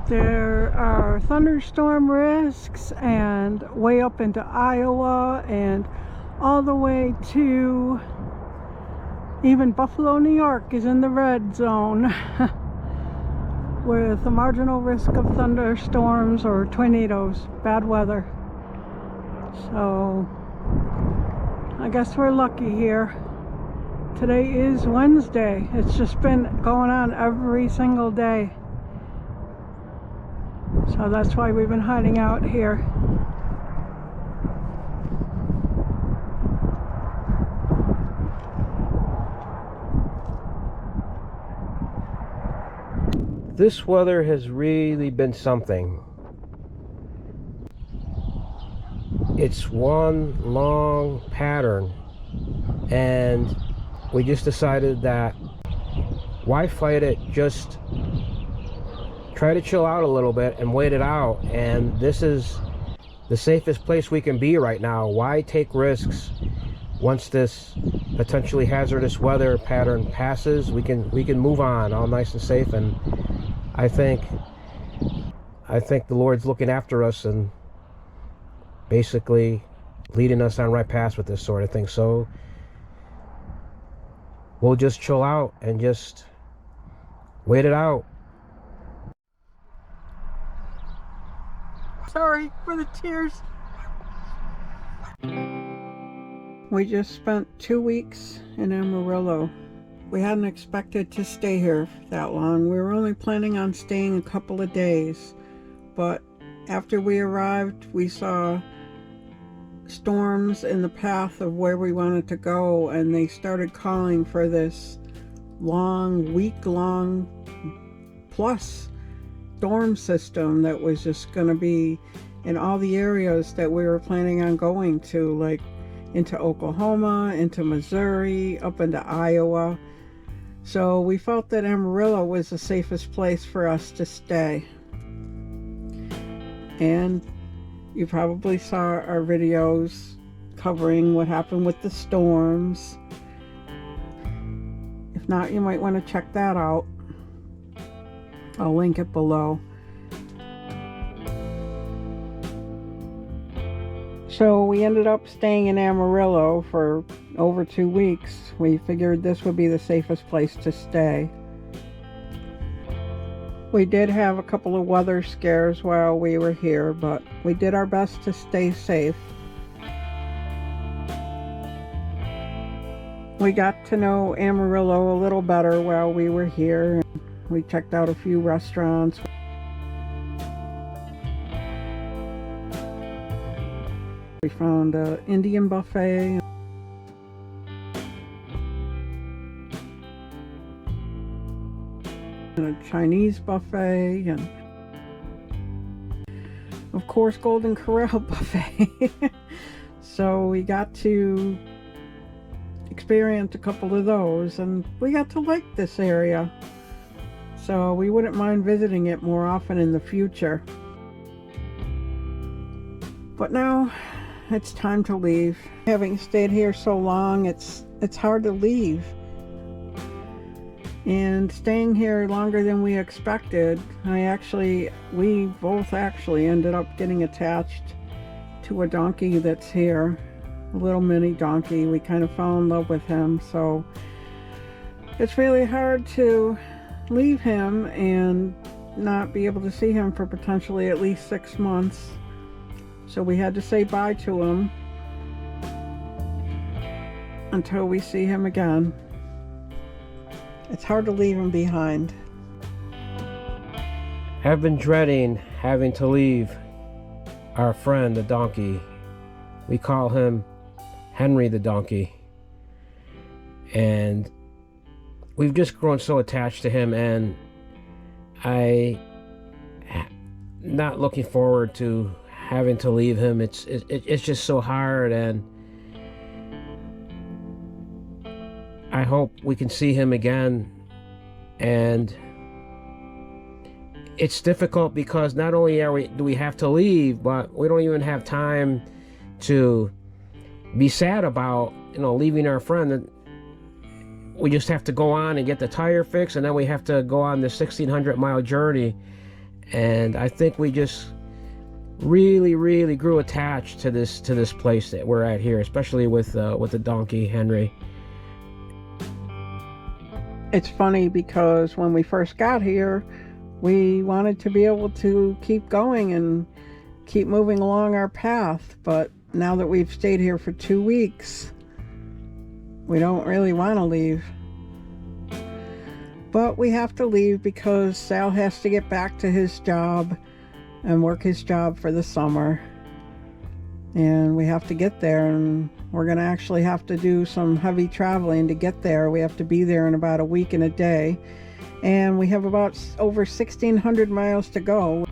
There are thunderstorm risks, and way up into Iowa and all the way to even Buffalo, New York is in the red zone with a marginal risk of thunderstorms or tornadoes, bad weather. So I guess we're lucky here. Today is Wednesday. It's just been going on every single day. So that's why we've been hiding out here. This weather has really been something. It's one long pattern, and we just decided that why fight it, just try to chill out a little bit and wait it out. And this is the safest place we can be right now. Why take risks? Once this potentially hazardous weather pattern passes, we can move on all nice and safe. And I think the Lord's looking after us and basically leading us on right paths with this sort of thing. So we'll just chill out and just wait it out. Sorry for the tears. We just spent 2 weeks in Amarillo. We hadn't expected to stay here that long. We were only planning on staying a couple of days. But after we arrived, we saw storms in the path of where we wanted to go, and they started calling for this week-long plus storm system that was just going to be in all the areas that we were planning on going to, like into Oklahoma, into Missouri, up into Iowa. So we felt that Amarillo was the safest place for us to stay. And you probably saw our videos covering what happened with the storms. If not, you might want to check that out. I'll link it below. So we ended up staying in Amarillo for over 2 weeks. We figured this would be the safest place to stay. We did have a couple of weather scares while we were here, but we did our best to stay safe. We got to know Amarillo a little better while we were here. We checked out a few restaurants. We found an Indian buffet. And a Chinese buffet, and of course Golden Corral buffet. So we got to experience a couple of those, and we got to like this area, so we wouldn't mind visiting it more often in the future. But now it's time to leave. Having stayed here so long, it's hard to leave. And staying here longer than we expected, we both actually ended up getting attached to a donkey that's here, a little mini donkey. We kind of fell in love with him, so it's really hard to leave him and not be able to see him for potentially at least 6 months. So we had to say bye to him until we see him again. It's hard to leave him behind. I've been dreading having to leave our friend, the donkey. We call him Henry the donkey. And we've just grown so attached to him, and I'm not looking forward to having to leave him. It's just so hard, and I hope we can see him again. And it's difficult because not only do we have to leave, but we don't even have time to be sad about, leaving our friend. We just have to go on and get the tire fixed, and then we have to go on the 1,600-mile journey. And I think we just really, really grew attached to this place that we're at here, especially with the donkey Henry. It's funny because when we first got here, we wanted to be able to keep going and keep moving along our path, but now that we've stayed here for 2 weeks, we don't really want to leave. But we have to leave because Sal has to get back to his job and work his job for the summer. And we have to get there, and we're going to actually have to do some heavy traveling to get there. We have to be there in about a week and a day. And we have about over 1,600 miles to go,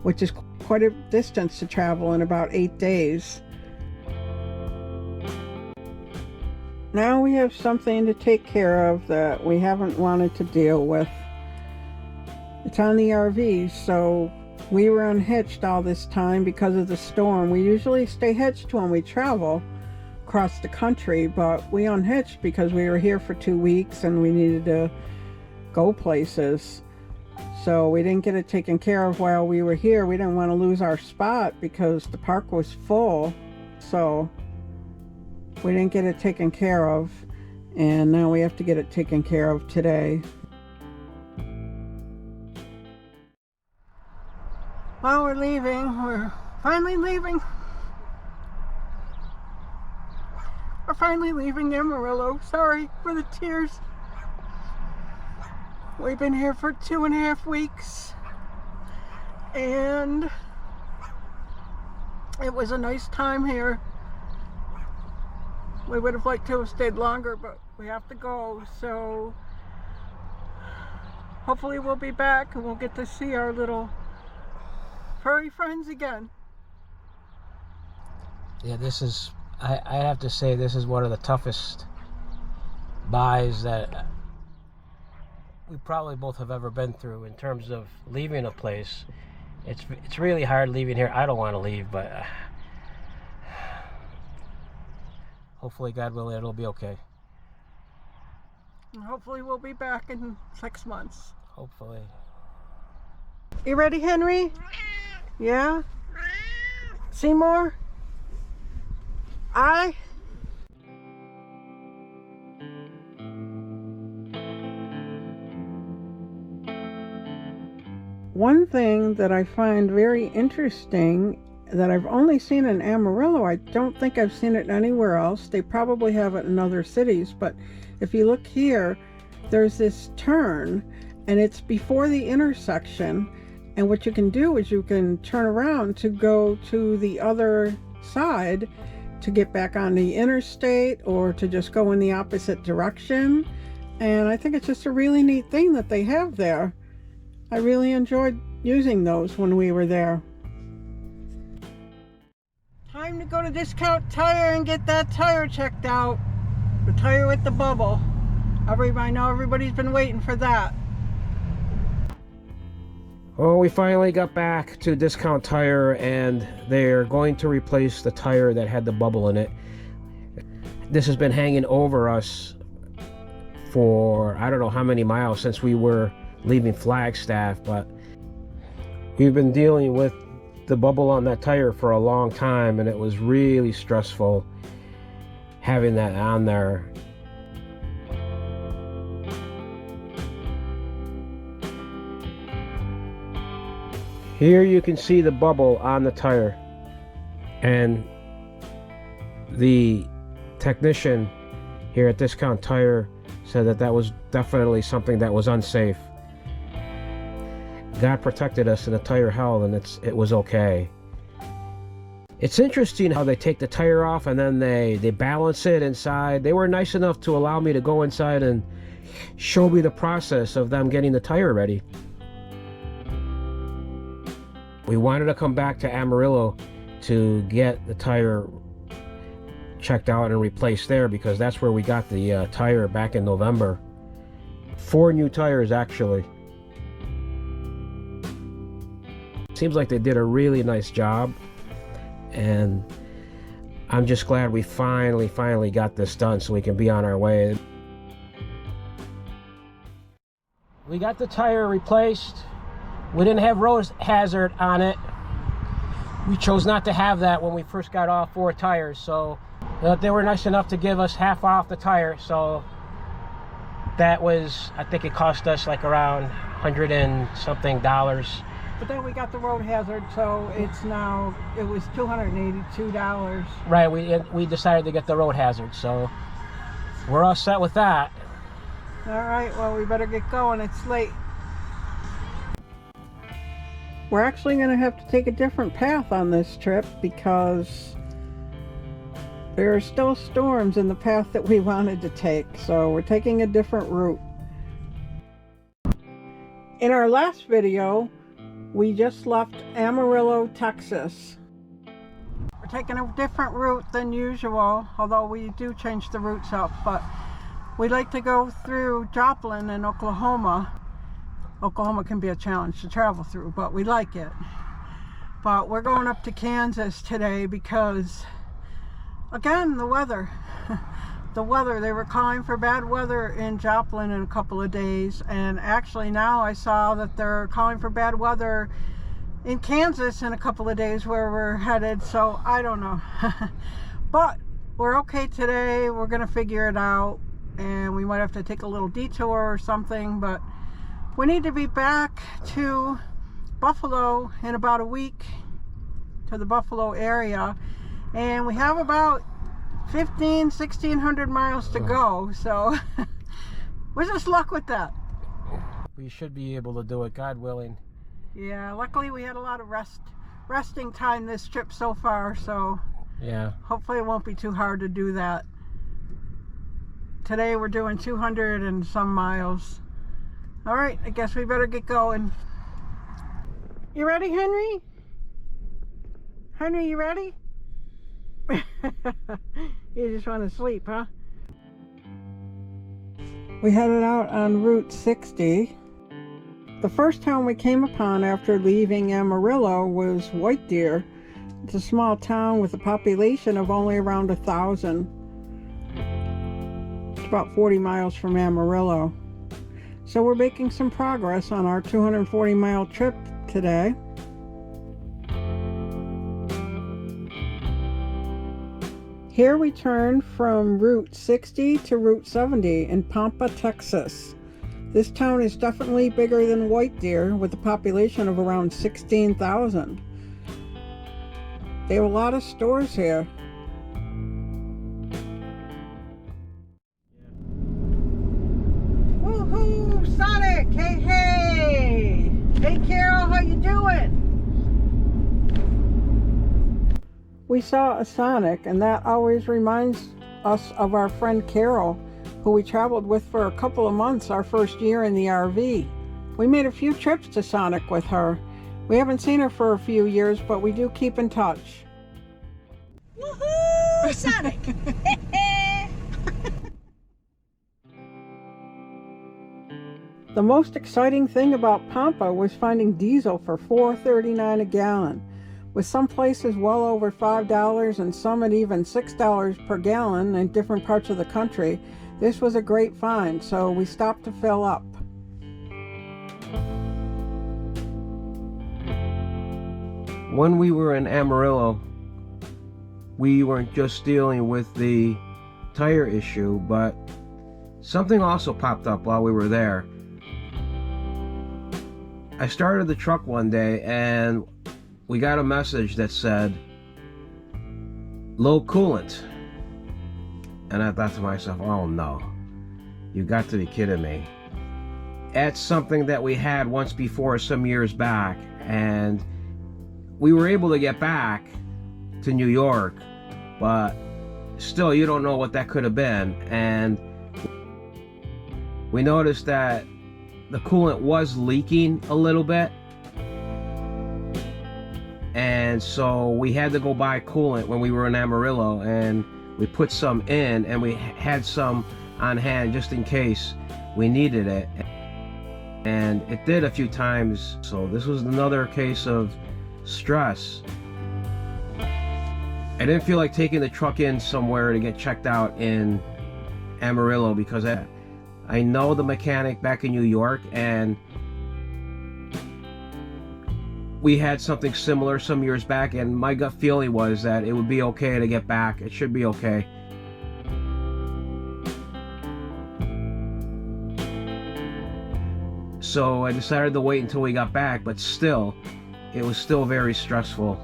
which is quite a distance to travel in about 8 days. Now we have something to take care of that we haven't wanted to deal with. It's on the RV, so we were unhitched all this time because of the storm. We usually stay hitched when we travel across the country, but we unhitched because we were here for 2 weeks and we needed to go places. So we didn't get it taken care of while we were here. We didn't want to lose our spot because the park was full. So we didn't get it taken care of, and now we have to get it taken care of today. Well, we're leaving. We're finally leaving. We're finally leaving Amarillo. Sorry for the tears. We've been here for 2.5 weeks, and it was a nice time here. We would have liked to have stayed longer, but we have to go, so hopefully we'll be back and we'll get to see our little furry friends again. Yeah, I have to say, this is one of the toughest buys that we probably both have ever been through in terms of leaving a place. It's really hard leaving here. I don't want to leave, but hopefully, God willing, it'll be okay. And hopefully we'll be back in 6 months. Hopefully. You ready, Henry? Yeah? Seymour? One thing that I find very interesting that I've only seen in Amarillo. I don't think I've seen it anywhere else. They probably have it in other cities, but if you look here, there's this turn, and it's before the intersection, and what you can do is you can turn around to go to the other side to get back on the interstate, or to just go in the opposite direction. And I think it's just a really neat thing that they have there. I really enjoyed using those when we were there. Time to go to Discount Tire and get that tire checked out. The tire with the bubble. I know everybody's been waiting for that. Oh, we finally got back to Discount Tire, and they're going to replace the tire that had the bubble in it. This has been hanging over us for I don't know how many miles since we were leaving Flagstaff, but we've been dealing with the bubble on that tire for a long time, and it was really stressful having that on there. Here you can see the bubble on the tire, and the technician here at Discount Tire said that that was definitely something that was unsafe. God protected us and the tire held, and it was okay. It's interesting how they take the tire off and then they balance it inside. They were nice enough to allow me to go inside and show me the process of them getting the tire ready. We wanted to come back to Amarillo to get the tire checked out and replaced there, because that's where we got the tire back in November. 4 new tires, actually. Seems like they did a really nice job, and I'm just glad we finally got this done so we can be on our way. We got the tire replaced. We didn't have road hazard on it. We chose not to have that when we first got all 4 tires, so they were nice enough to give us half off the tire. So that was, I think it cost us like around $100 and something. But then we got the road hazard, so it was $282. Right, we decided to get the road hazard, so we're all set with that. All right, well, we better get going. It's late. We're actually going to have to take a different path on this trip because there are still storms in the path that we wanted to take, so we're taking a different route. In our last video, we just left Amarillo, Texas. We're taking a different route than usual, although we do change the routes up, but we like to go through Joplin and Oklahoma. Oklahoma can be a challenge to travel through, but we like it. But we're going up to Kansas today because, again, the weather. The weather, they were calling for bad weather in Joplin in a couple of days, and actually now I saw that they're calling for bad weather in Kansas in a couple of days where we're headed, so I don't know. But we're okay today. We're gonna figure it out, and we might have to take a little detour or something, but we need to be back to Buffalo in about a week, to the Buffalo area, and we have about 1,600 miles to go, so wish us luck with that. We should be able to do it, God willing. Yeah, luckily we had a lot of resting time this trip so far, so yeah, hopefully it won't be too hard to do that. Today we're doing 200 and some miles. All right, I guess we better get going. You ready, Henry? Henry, you ready? You just want to sleep, huh? We headed out on Route 60. The first town we came upon after leaving Amarillo was White Deer. It's a small town with a population of only around 1,000. It's about 40 miles from Amarillo. So we're making some progress on our 240-mile trip today. Here we turn from Route 60 to Route 70 in Pampa, Texas. This town is definitely bigger than White Deer with a population of around 16,000. They have a lot of stores here. Woohoo! Sonic! Hey, hey! Hey, Carol, how you doing? We saw a Sonic, and that always reminds us of our friend Carol, who we traveled with for a couple of months our first year in the RV. We made a few trips to Sonic with her. We haven't seen her for a few years, but we do keep in touch. Woohoo! Sonic! The most exciting thing about Pampa was finding diesel for $4.39 a gallon, with some places well over $5 and some at even $6 per gallon in different parts of the country. This was a great find, so we stopped to fill up. When we were in Amarillo, we weren't just dealing with the tire issue, but something also popped up while we were there. I started the truck one day and we got a message that said low coolant, and I thought to myself, oh no, you got to be kidding me. That's something that we had once before some years back, and we were able to get back to New York, but still you don't know what that could have been. And we noticed that the coolant was leaking a little bit, and so we had to go buy coolant when we were in Amarillo, and we put some in, and we had some on hand just in case we needed it, and it did a few times. So this was another case of stress. I didn't feel like taking the truck in somewhere to get checked out in Amarillo because I know the mechanic back in New York, and we had something similar some years back, and my gut feeling was that it would be okay to get back. It should be okay. So I decided to wait until we got back, but still, it was still very stressful.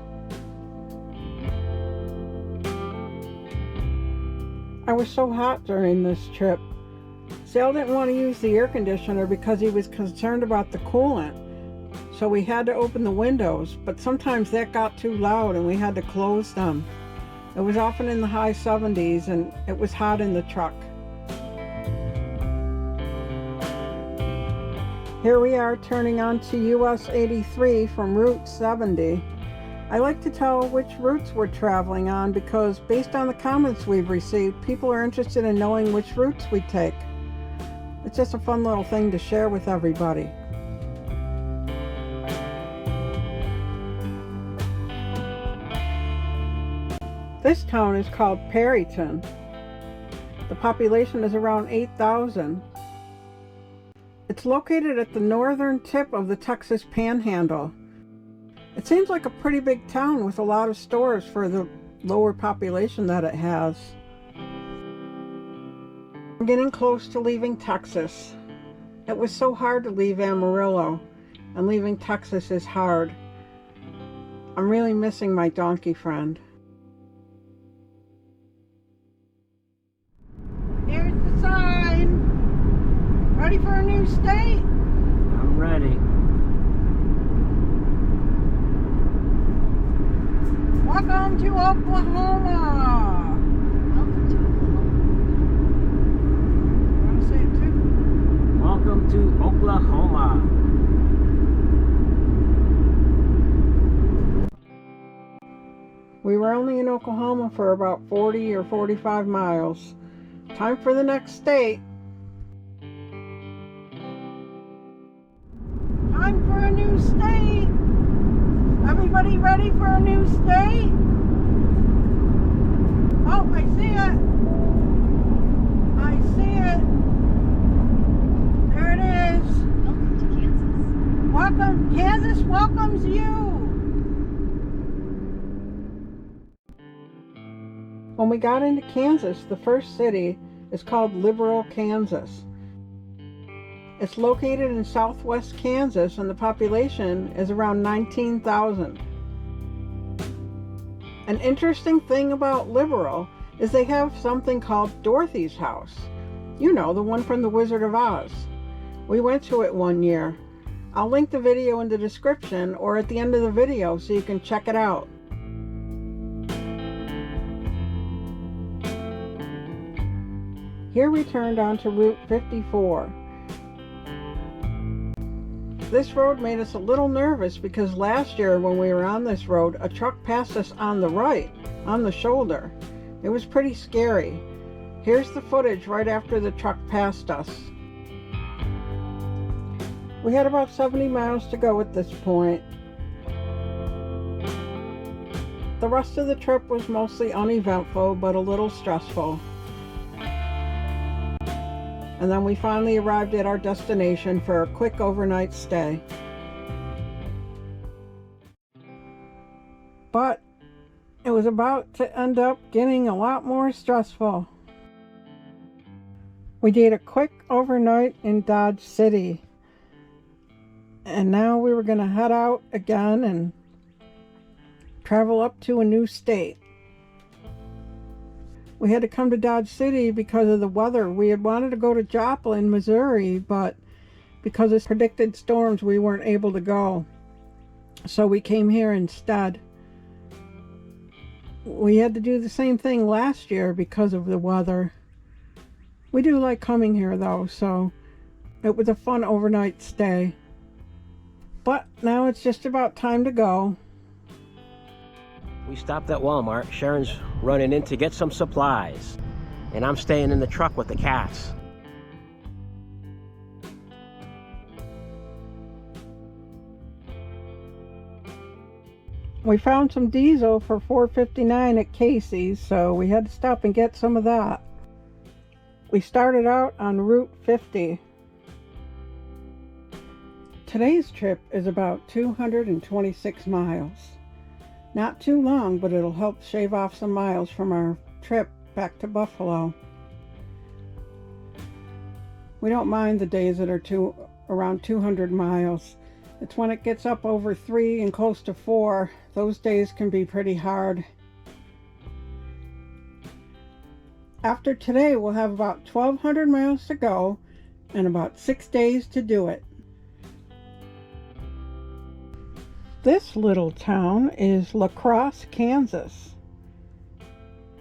I was so hot during this trip. Sal didn't want to use the air conditioner because he was concerned about the coolant. So we had to open the windows, but sometimes that got too loud and we had to close them. It was often in the high 70s and it was hot in the truck. Here we are turning onto US 83 from Route 70. I like to tell which routes we're traveling on because based on the comments we've received, people are interested in knowing which routes we take. It's just a fun little thing to share with everybody. This town is called Perryton. The population is around 8,000. It's located at the northern tip of the Texas Panhandle. It seems like a pretty big town with a lot of stores for the lower population that it has. I'm getting close to leaving Texas. It was so hard to leave Amarillo, and leaving Texas is hard. I'm really missing my donkey friend. Here's the sign. Ready for a new state? I'm ready. Welcome to Oklahoma. Welcome to Oklahoma. Want to say it too? Welcome to Oklahoma. We were only in Oklahoma for about 40 or 45 miles. Time for the next state. Time for a new state. Everybody ready for a new state? Oh, I see it. I see it. There it is. Welcome to Kansas. Welcome. Kansas welcomes you. When we got into Kansas, the first city is called Liberal, Kansas. It's located in southwest Kansas and the population is around 19,000. An interesting thing about Liberal is they have something called Dorothy's house. You know, the one from The Wizard of Oz. We went to it one year. I'll link the video in the description or at the end of the video so you can check it out. Here we turned onto Route 54. This road made us a little nervous because last year when we were on this road, a truck passed us on the right, on the shoulder. It was pretty scary. Here's the footage right after the truck passed us. We had about 70 miles to go at this point. The rest of the trip was mostly uneventful, but a little stressful. And then we finally arrived at our destination for a quick overnight stay. But it was about to end up getting a lot more stressful. We did a quick overnight in Dodge City. And now we were going to head out again and travel up to a new state. We had to come to Dodge City because of the weather. We had wanted to go to Joplin, Missouri, but because of predicted storms, we weren't able to go. So we came here instead. We had to do the same thing last year because of the weather. We do like coming here though, so it was a fun overnight stay. But now it's just about time to go. We stopped at Walmart. Sharon's running in to get some supplies. And I'm staying in the truck with the cats. We found some diesel for $4.59 at Casey's, so we had to stop and get some of that. We started out on Route 50. Today's trip is about 226 miles. Not too long, but it'll help shave off some miles from our trip back to Buffalo. We don't mind the days that are around 200 miles. It's when it gets up over 3 and close to 4, those days can be pretty hard. After today, we'll have about 1,200 miles to go and about 6 days to do it. This little town is La Crosse, Kansas.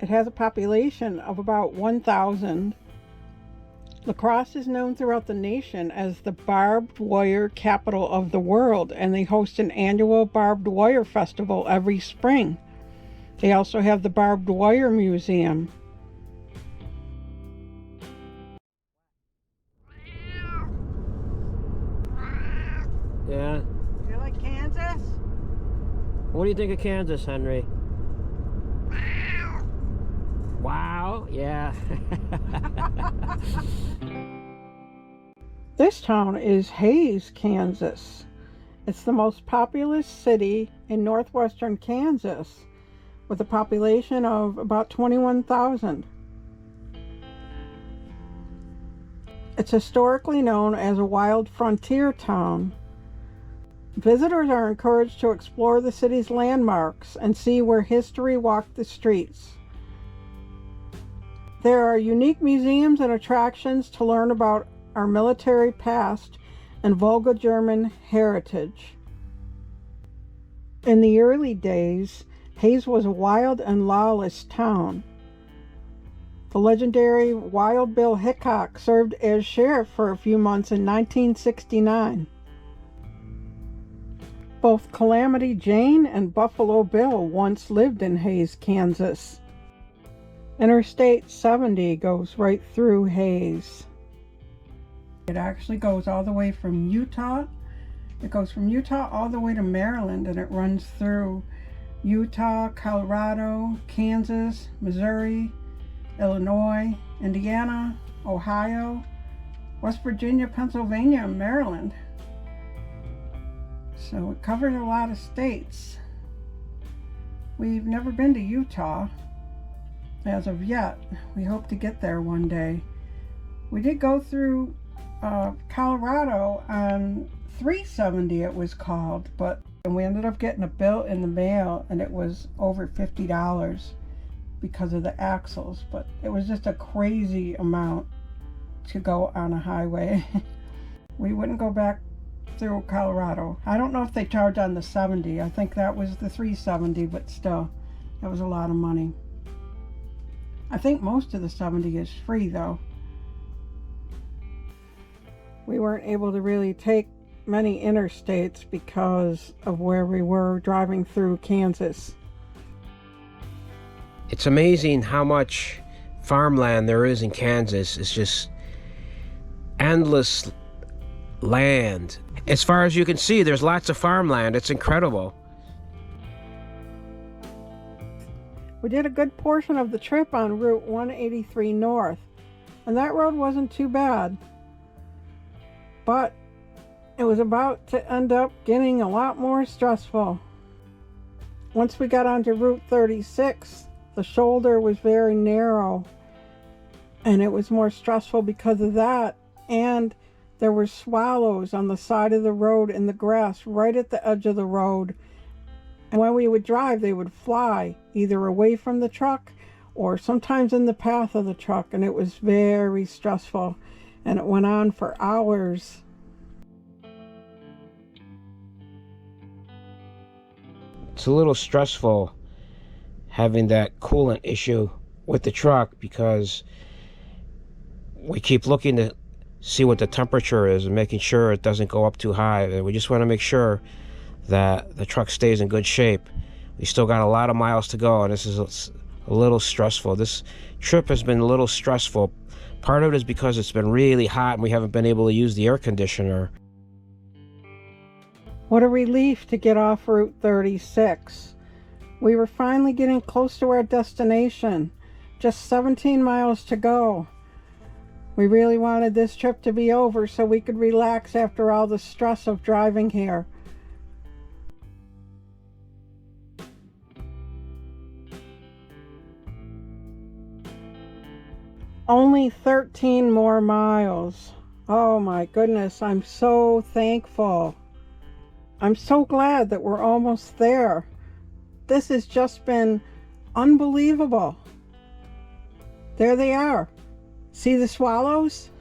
It has a population of about 1,000. La Crosse is known throughout the nation as the barbed wire capital of the world, and they host an annual barbed wire festival every spring. They also have the Barbed Wire Museum. Yeah. Do you like Kansas? What do you think of Kansas, Henry? Wow, yeah. This town is Hays, Kansas. It's the most populous city in northwestern Kansas, with a population of about 21,000. It's historically known as a wild frontier town. Visitors are encouraged to explore the city's landmarks and see where history walked the streets. There are unique museums and attractions to learn about our military past and Volga German heritage. In the early days, Hays was a wild and lawless town. The legendary Wild Bill Hickok served as sheriff for a few months in 1969. Both Calamity Jane and Buffalo Bill once lived in Hays, Kansas. Interstate 70 goes right through Hays. It actually goes all the way from Utah. It goes from Utah all the way to Maryland, and it runs through Utah, Colorado, Kansas, Missouri, Illinois, Indiana, Ohio, West Virginia, Pennsylvania, and Maryland. So it covers a lot of states. We've never been to Utah as of yet. We hope to get there one day. We did go through Colorado on 370 it was called, but And we ended up getting a bill in the mail, and it was over $50 because of the axles. But it was just a crazy amount to go on a highway. We wouldn't go back through Colorado. I don't know if they charge on the 70. I think that was the 370, but still, that was a lot of money. I think most of the 70 is free though. We weren't able to really take many interstates because of where we were driving through Kansas. It's amazing how much farmland there is in Kansas. It's just endless land. As far as you can see, there's lots of farmland. It's incredible. We did a good portion of the trip on Route 183 North, and that road wasn't too bad. But it was about to end up getting a lot more stressful. Once we got onto Route 36, the shoulder was very narrow, and it was more stressful because of that. And there were swallows on the side of the road in the grass right at the edge of the road. And when we would drive, they would fly either away from the truck or sometimes in the path of the truck, and it was very stressful, and it went on for hours. It's a little stressful having that coolant issue with the truck because we keep looking to see what the temperature is and making sure it doesn't go up too high. And we just want to make sure that the truck stays in good shape. We still got a lot of miles to go, and this is a little stressful. This trip has been a little stressful. Part of it is because it's been really hot and we haven't been able to use the air conditioner. What a relief to get off Route 36. We were finally getting close to our destination. Just 17 miles to go. We really wanted this trip to be over so we could relax after all the stress of driving here. Only 13 more miles. Oh my goodness, I'm so thankful. I'm so glad that we're almost there. This has just been unbelievable. There they are. See the swallows?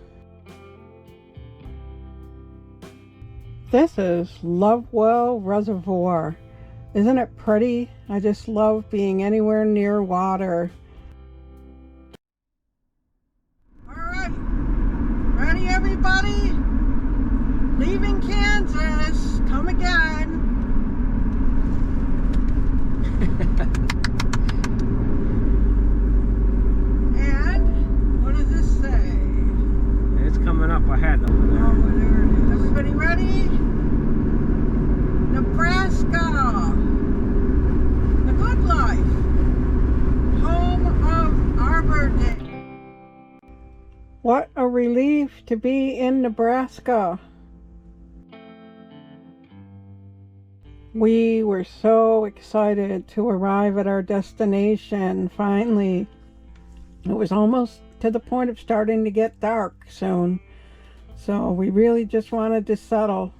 This is Lovewell Reservoir. Isn't it pretty? I just love being anywhere near water. All right, ready everybody? Leaving Kansas, come again. And what does this say? It's coming up ahead over there. Oh, there it is. Everybody ready? Nebraska, the good life, home of Arbor Day. What a relief to be in Nebraska. We were so excited to arrive at our destination finally. It was almost to the point of starting to get dark soon, so we really just wanted to settle.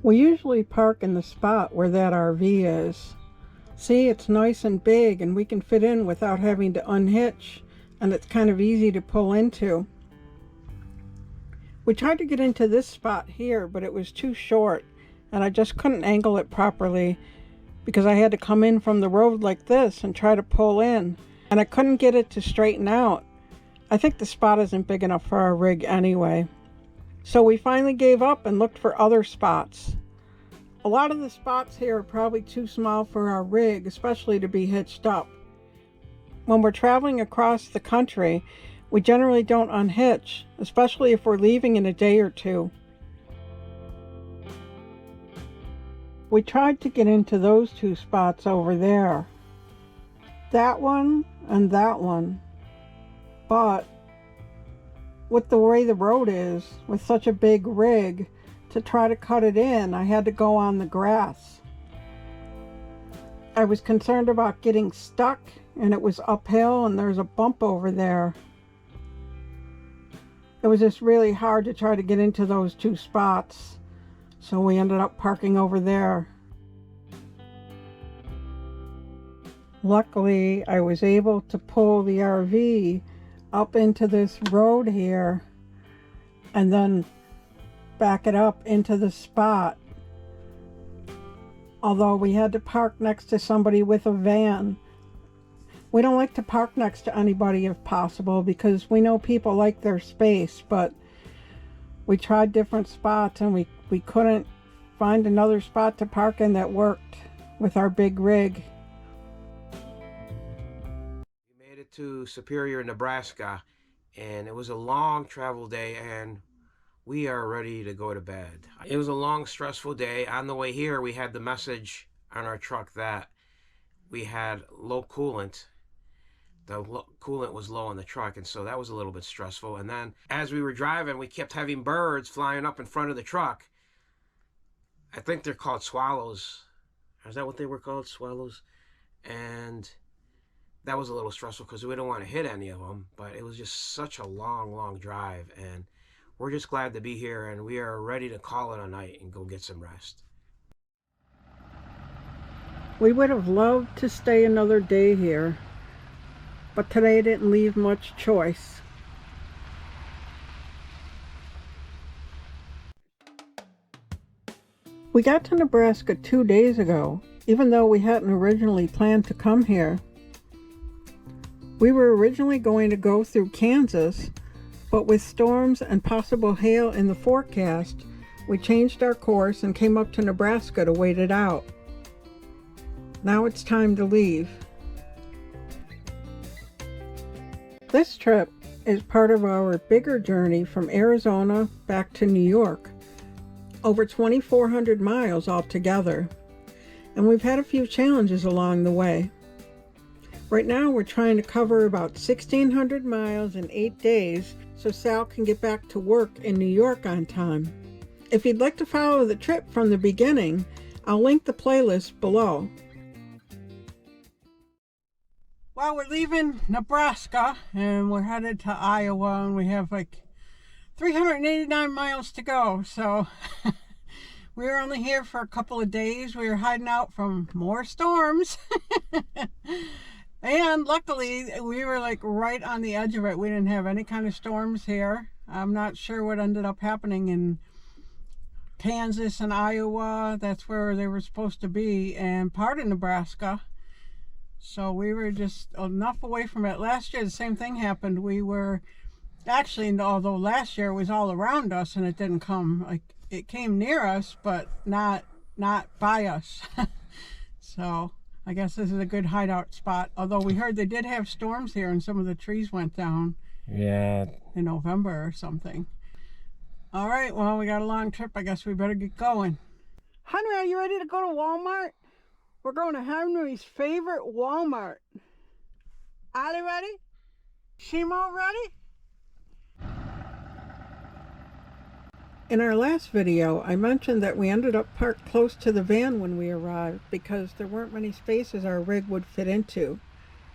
We usually park in the spot where that RV is. See, it's nice and big and we can fit in without having to unhitch, and it's kind of easy to pull into. We tried to get into this spot here, but it was too short and I just couldn't angle it properly because I had to come in from the road like this and try to pull in, and I couldn't get it to straighten out. I think the spot isn't big enough for our rig anyway. So we finally gave up and looked for other spots. A lot of the spots here are probably too small for our rig, especially to be hitched up. When we're traveling across the country, we generally don't unhitch, especially if we're leaving in a day or two. We tried to get into those two spots over there. That one and that one. But with the way the road is, with such a big rig, to try to cut it in, I had to go on the grass. I was concerned about getting stuck, and it was uphill and there's a bump over there. It was just really hard to try to get into those two spots. So we ended up parking over there. Luckily, I was able to pull the RV up into this road here and then back it up into the spot. Although we had to park next to somebody with a van. We don't like to park next to anybody if possible because we know people like their space, but we tried different spots and we couldn't find another spot to park in that worked with our big rig. We made it to Superior, Nebraska, and it was a long travel day, and we are ready to go to bed. It was a long, stressful day. On the way here, we had the message on our truck that we had low coolant. The coolant was low on the truck, and so that was a little bit stressful. And then as we were driving, we kept having birds flying up in front of the truck. I think they're called swallows. Is that what they were called? Swallows? And that was a little stressful because we don't want to hit any of them, but it was just such a long drive, and we're just glad to be here, and we are ready to call it a night and go get some rest. We would have loved to stay another day here, but today didn't leave much choice. We got to Nebraska 2 days ago, even though we hadn't originally planned to come here. We were originally going to go through Kansas, but with storms and possible hail in the forecast, we changed our course and came up to Nebraska to wait it out. Now it's time to leave. This trip is part of our bigger journey from Arizona back to New York, over 2,400 miles altogether, and we've had a few challenges along the way. Right now we're trying to cover about 1,600 miles in 8 days so Sal can get back to work in New York on time. If you'd like to follow the trip from the beginning, I'll link the playlist below. Well, we're leaving Nebraska and we're headed to Iowa, and we have like 389 miles to go, so we were only here for a couple of days. We were hiding out from more storms. And luckily, we were like right on the edge of it. We didn't have any kind of storms here. I'm not sure what ended up happening in Kansas and Iowa. That's where they were supposed to be, and part of Nebraska. So we were just enough away from it. Last year, the same thing happened. We were actually, although last year it was all around us and it didn't come, like it came near us, but not by us. So I guess this is a good hideout spot. Although we heard they did have storms here and some of the trees went down. Yeah. In November or something. All right, well, we got a long trip. I guess we better get going. Henry, are you ready to go to Walmart? We're going to Henry's favorite Walmart. Ollie ready? Shimo ready? In our last video, I mentioned that we ended up parked close to the van when we arrived because there weren't many spaces our rig would fit into.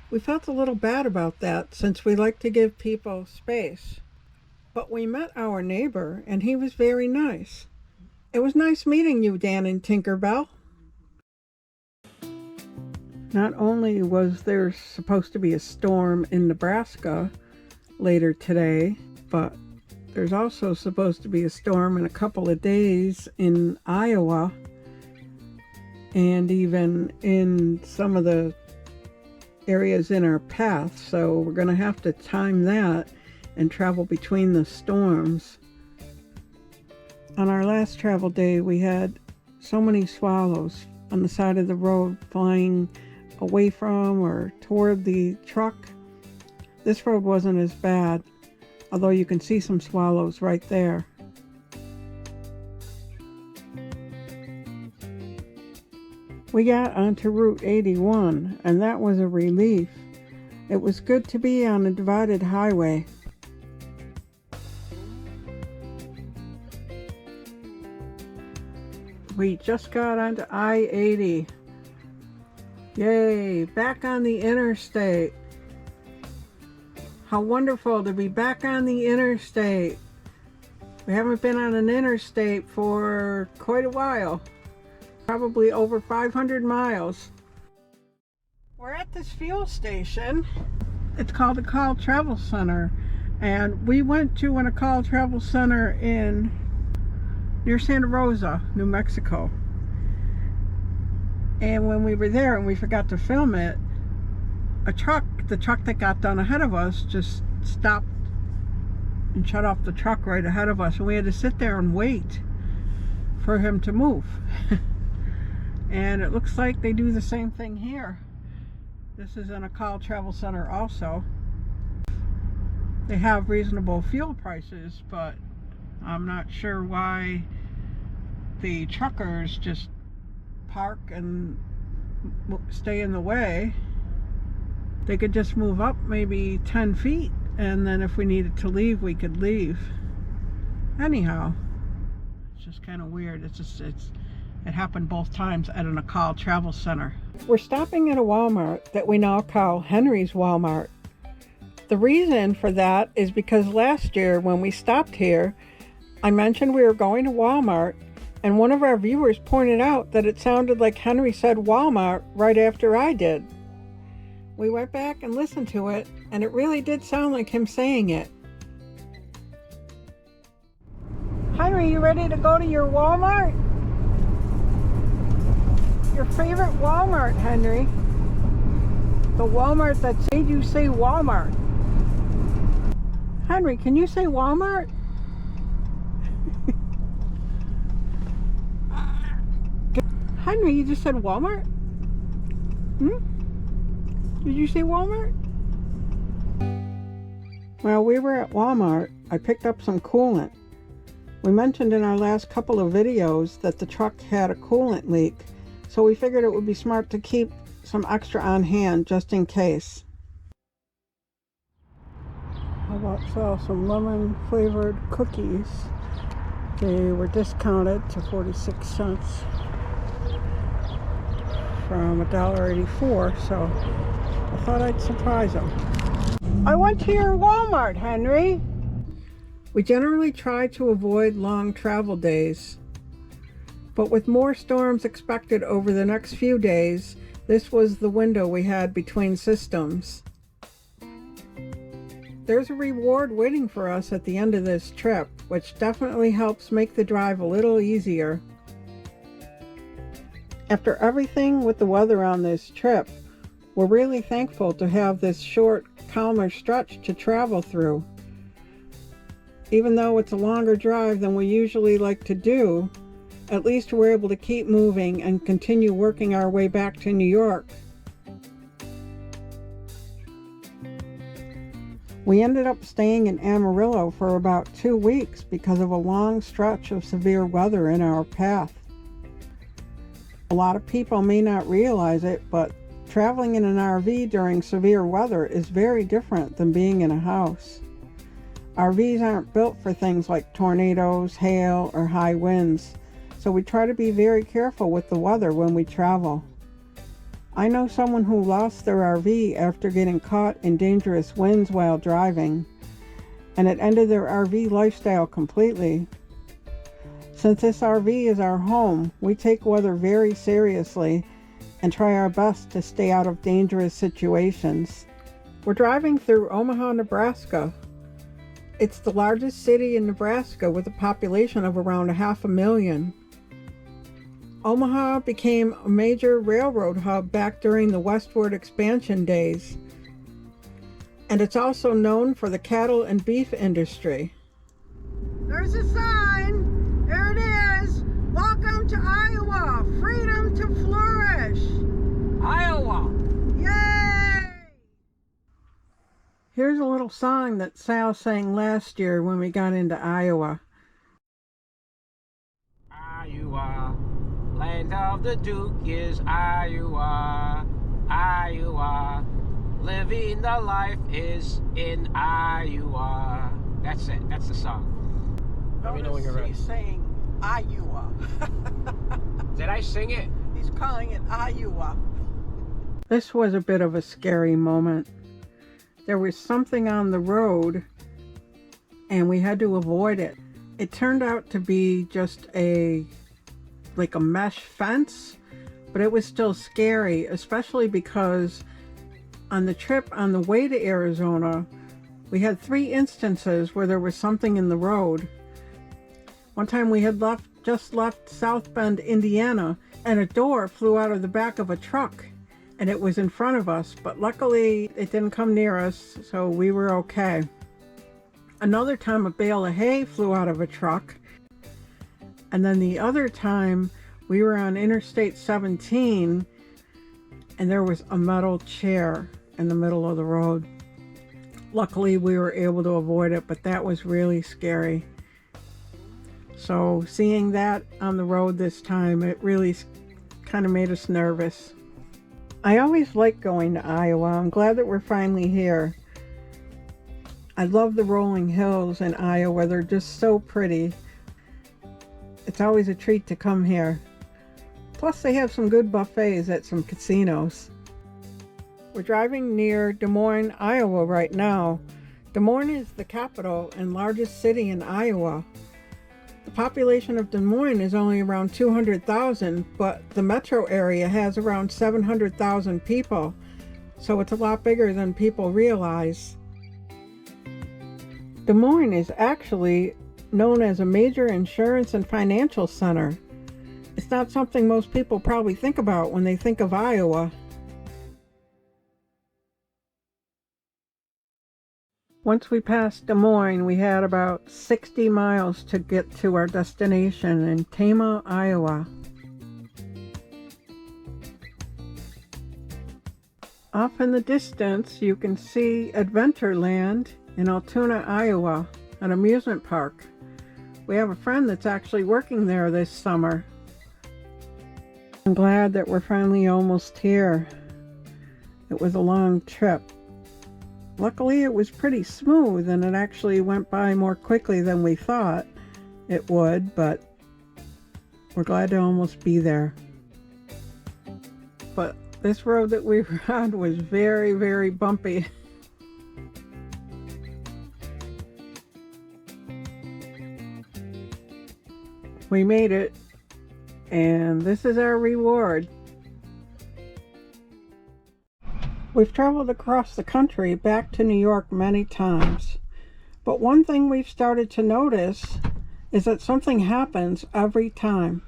We felt a little bad about that since we like to give people space. But we met our neighbor and he was very nice. It was nice meeting you, Dan and Tinkerbell. Not only was there supposed to be a storm in Nebraska later today, but there's also supposed to be a storm in a couple of days in Iowa, and even in some of the areas in our path. So we're going to have to time that and travel between the storms. On our last travel day, we had so many swallows on the side of the road flying away from or toward the truck. This road wasn't as bad, although you can see some swallows right there. We got onto Route 81, and that was a relief. It was good to be on a divided highway. We just got onto I-80. Yay, back on the interstate. How wonderful to be back on the interstate. We haven't been on an interstate for quite a while. Probably over 500 miles. We're at this fuel station. It's called the Call Travel Center. And we went to a Call Travel Center near Santa Rosa, New Mexico. And when we were there and we forgot to film it, the truck that got done ahead of us just stopped and shut off the truck right ahead of us, and we had to sit there and wait for him to move. And it looks like they do the same thing here. This is in a Call Travel Center also. They have reasonable fuel prices, but I'm not sure why the truckers just park and stay in the way. They could just move up maybe 10 feet, and then if we needed to leave, we could leave. Anyhow, it's just kind of weird. It happened both times at an Call Travel Center. We're stopping at a Walmart that we now call Henry's Walmart. The reason for that is because last year when we stopped here, I mentioned we were going to Walmart, and one of our viewers pointed out that it sounded like Henry said Walmart right after I did. We went back and listened to it, and it really did sound like him saying it. Henry, you ready to go to your Walmart? Your favorite Walmart, Henry. The Walmart that made you say Walmart. Henry, can you say Walmart? Henry, you just said Walmart? Did you say Walmart? While we were at Walmart, I picked up some coolant. We mentioned in our last couple of videos that the truck had a coolant leak, so we figured it would be smart to keep some extra on hand just in case. I bought some lemon flavored cookies. They were discounted to 46 cents from $1.84, so I thought I'd surprise them. I went to your Walmart, Henry. We generally try to avoid long travel days, but with more storms expected over the next few days, this was the window we had between systems. There's a reward waiting for us at the end of this trip, which definitely helps make the drive a little easier. After everything with the weather on this trip, we're really thankful to have this short, calmer stretch to travel through. Even though it's a longer drive than we usually like to do, at least we're able to keep moving and continue working our way back to New York. We ended up staying in Amarillo for about 2 weeks because of a long stretch of severe weather in our path. A lot of people may not realize it, but traveling in an RV during severe weather is very different than being in a house. RVs aren't built for things like tornadoes, hail, or high winds, so we try to be very careful with the weather when we travel. I know someone who lost their RV after getting caught in dangerous winds while driving, and it ended their RV lifestyle completely. Since this RV is our home, we take weather very seriously and try our best to stay out of dangerous situations. We're driving through Omaha, Nebraska. It's the largest city in Nebraska with a population of around 500,000. Omaha became a major railroad hub back during the westward expansion days, and it's also known for the cattle and beef industry. There's a sign! There it is! Welcome to Iowa! Freedom to flourish! Iowa! Yay! Here's a little song that Sal sang last year when we got into Iowa. Iowa, land of the Duke is Iowa. Iowa, living the life is in Iowa. That's it. That's the song. Let me know when you're ready. He's saying Iowa. Did I sing it? He's calling it Iowa. This was a bit of a scary moment. There was something on the road and we had to avoid it. It turned out to be just like a mesh fence, but it was still scary, especially because on the trip on the way to Arizona, we had 3 instances where there was something in the road. One time we had just left South Bend, Indiana, and a door flew out of the back of a truck, and it was in front of us, but luckily it didn't come near us, so we were okay. Another time a bale of hay flew out of a truck, and then the other time we were on Interstate 17 and there was a metal chair in the middle of the road. Luckily we were able to avoid it, but that was really scary. So seeing that on the road this time, it really kind of made us nervous. I always like going to Iowa. I'm glad that we're finally here. I love the rolling hills in Iowa. They're just so pretty. It's always a treat to come here. Plus they have some good buffets at some casinos. We're driving near Des Moines, Iowa right now. Des Moines is the capital and largest city in Iowa. The population of Des Moines is only around 200,000, but the metro area has around 700,000 people, so it's a lot bigger than people realize. Des Moines is actually known as a major insurance and financial center. It's not something most people probably think about when they think of Iowa. Once we passed Des Moines, we had about 60 miles to get to our destination in Tama, Iowa. Off in the distance, you can see Adventureland in Altoona, Iowa, an amusement park. We have a friend that's actually working there this summer. I'm glad that we're finally almost here. It was a long trip. Luckily it was pretty smooth and it actually went by more quickly than we thought it would, but we're glad to almost be there. But this road that we were on was very, very bumpy. We made it, and this is our reward. We've traveled across the country back to New York many times, but one thing we've started to notice is that something happens every time.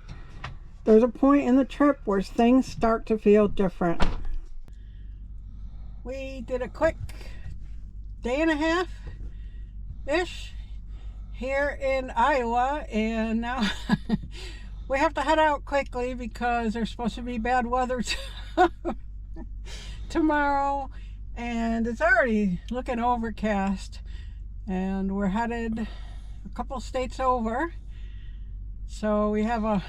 There's a point in the trip where things start to feel different. We did a quick day and a half-ish here in Iowa, and now we have to head out quickly because there's supposed to be bad weather tomorrow, and it's already looking overcast, and we're headed a couple states over, so we have a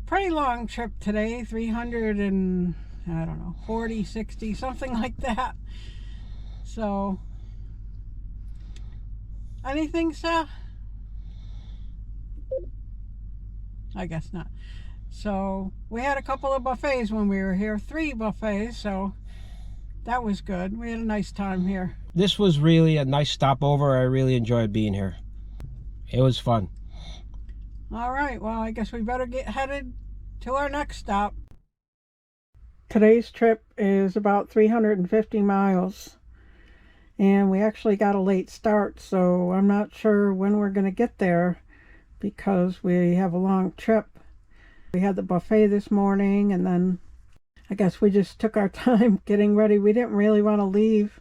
pretty long trip today, 300 and I don't know, 40, 60, something like that. So anything, Seth? I guess not. So we had a couple of buffets when we were here, 3 buffets, so that was good. We had a nice time here. This was really a nice stopover. I really enjoyed being here. It was fun. All right, well, I guess we better get headed to our next stop. Today's trip is about 350 miles, and we actually got a late start, so I'm not sure when we're going to get there because we have a long trip. We had the buffet this morning, and then I guess we just took our time getting ready. We didn't really want to leave.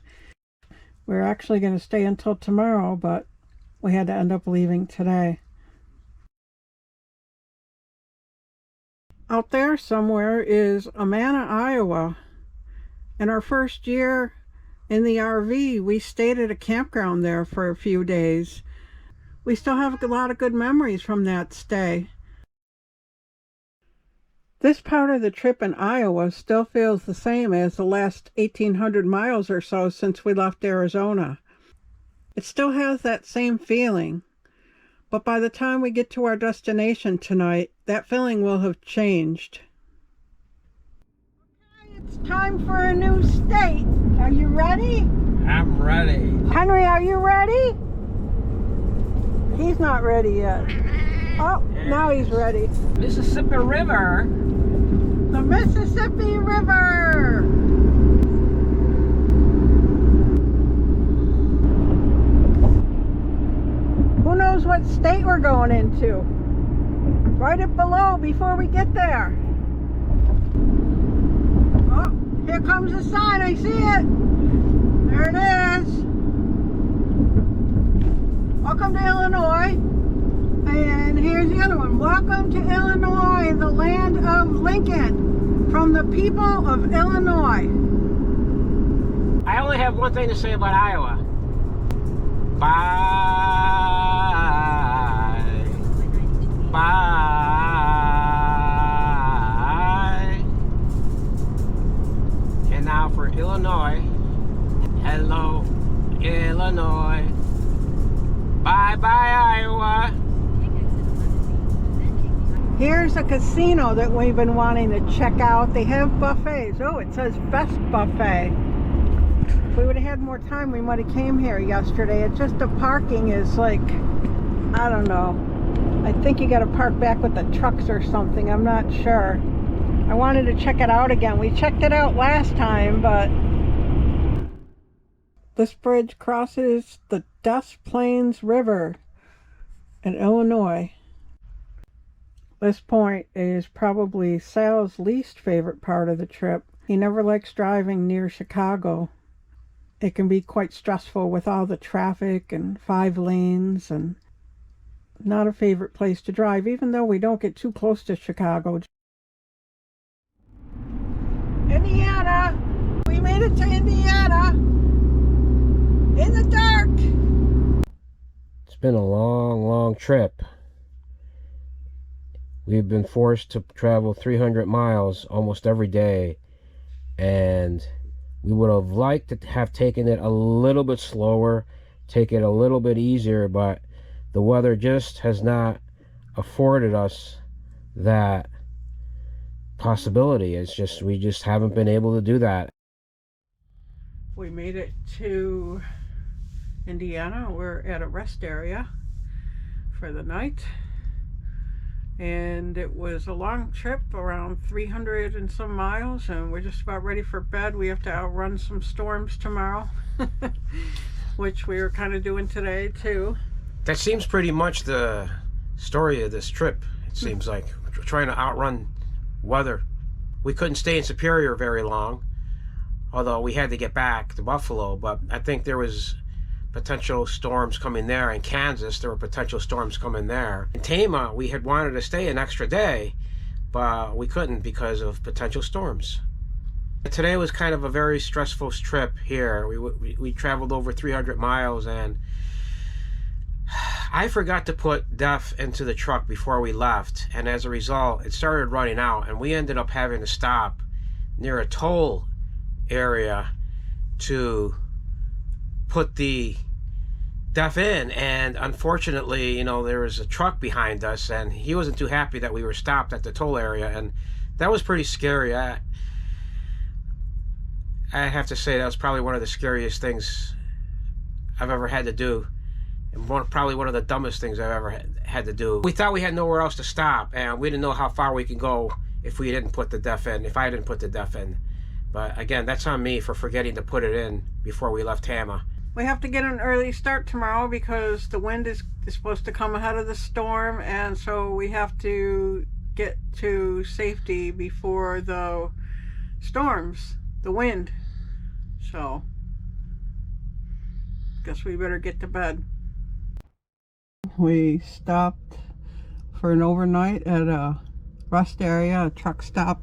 We were actually going to stay until tomorrow, but we had to end up leaving today. Out there somewhere is Amana, Iowa. In our first year in the RV, we stayed at a campground there for a few days. We still have a lot of good memories from that stay. This part of the trip in Iowa still feels the same as the last 1,800 miles or so since we left Arizona. It still has that same feeling, but by the time we get to our destination tonight, that feeling will have changed. Okay, it's time for a new state. Are you ready? I'm ready. Henry, are you ready? He's not ready yet. Oh, now he's ready. Mississippi River. The Mississippi River. Who knows what state we're going into? Write it below before we get there. Oh, here comes the sign. I see it. There it is. Welcome to Illinois. And here's the other one. Welcome to Illinois, the land of Lincoln, from the people of Illinois. I only have one thing to say about Iowa. Bye. Bye. And now for Illinois. Hello, Illinois. Bye bye, Iowa. Here's a casino that we've been wanting to check out. They have buffets. Oh, it says Best Buffet. If we would have had more time, we might have came here yesterday. It's just the parking is like, I don't know. I think you got to park back with the trucks or something. I'm not sure. I wanted to check it out again. We checked it out last time, but this bridge crosses the Des Plaines River in Illinois. This point is probably Sal's least favorite part of the trip. He never likes driving near Chicago. It can be quite stressful with all the traffic and 5 lanes, and not a favorite place to drive, even though we don't get too close to Chicago. Indiana! We made it to Indiana! In the dark! It's been a long, long trip. We've been forced to travel 300 miles almost every day, and we would have liked to have taken it a little bit slower, take it a little bit easier, but the weather just has not afforded us that possibility. It's just, we just haven't been able to do that. We made it to Indiana. We're at a rest area for the night, and it was a long trip, around 300 and some miles, and we're just about ready for bed. We have to outrun some storms tomorrow, which we were kind of doing today too. That seems pretty much the story of this trip. It seems like we're trying to outrun weather. We couldn't stay in Superior very long, although we had to get back to Buffalo, but I think there was potential storms coming there. In Kansas, there were potential storms coming there. In Tama, we had wanted to stay an extra day, but we couldn't because of potential storms. Today was kind of a very stressful trip here. We traveled over 300 miles, and I forgot to put DEF into the truck before we left, and as a result, it started running out, and we ended up having to stop near a toll area to put the DEF in. And unfortunately, you know, there was a truck behind us, and he wasn't too happy that we were stopped at the toll area, and that was pretty scary. I have to say that was probably one of the scariest things I've ever had to do, and probably one of the dumbest things I've ever had to do. We thought we had nowhere else to stop, and we didn't know how far we could go if we didn't put the DEF in, if I didn't put the DEF in. But again, that's on me for forgetting to put it in before we left Tama. We have to get an early start tomorrow because the wind is supposed to come ahead of the storm, and so we have to get to safety before the storms, the wind. So, guess we better get to bed. We stopped for an overnight at a rest area, a truck stop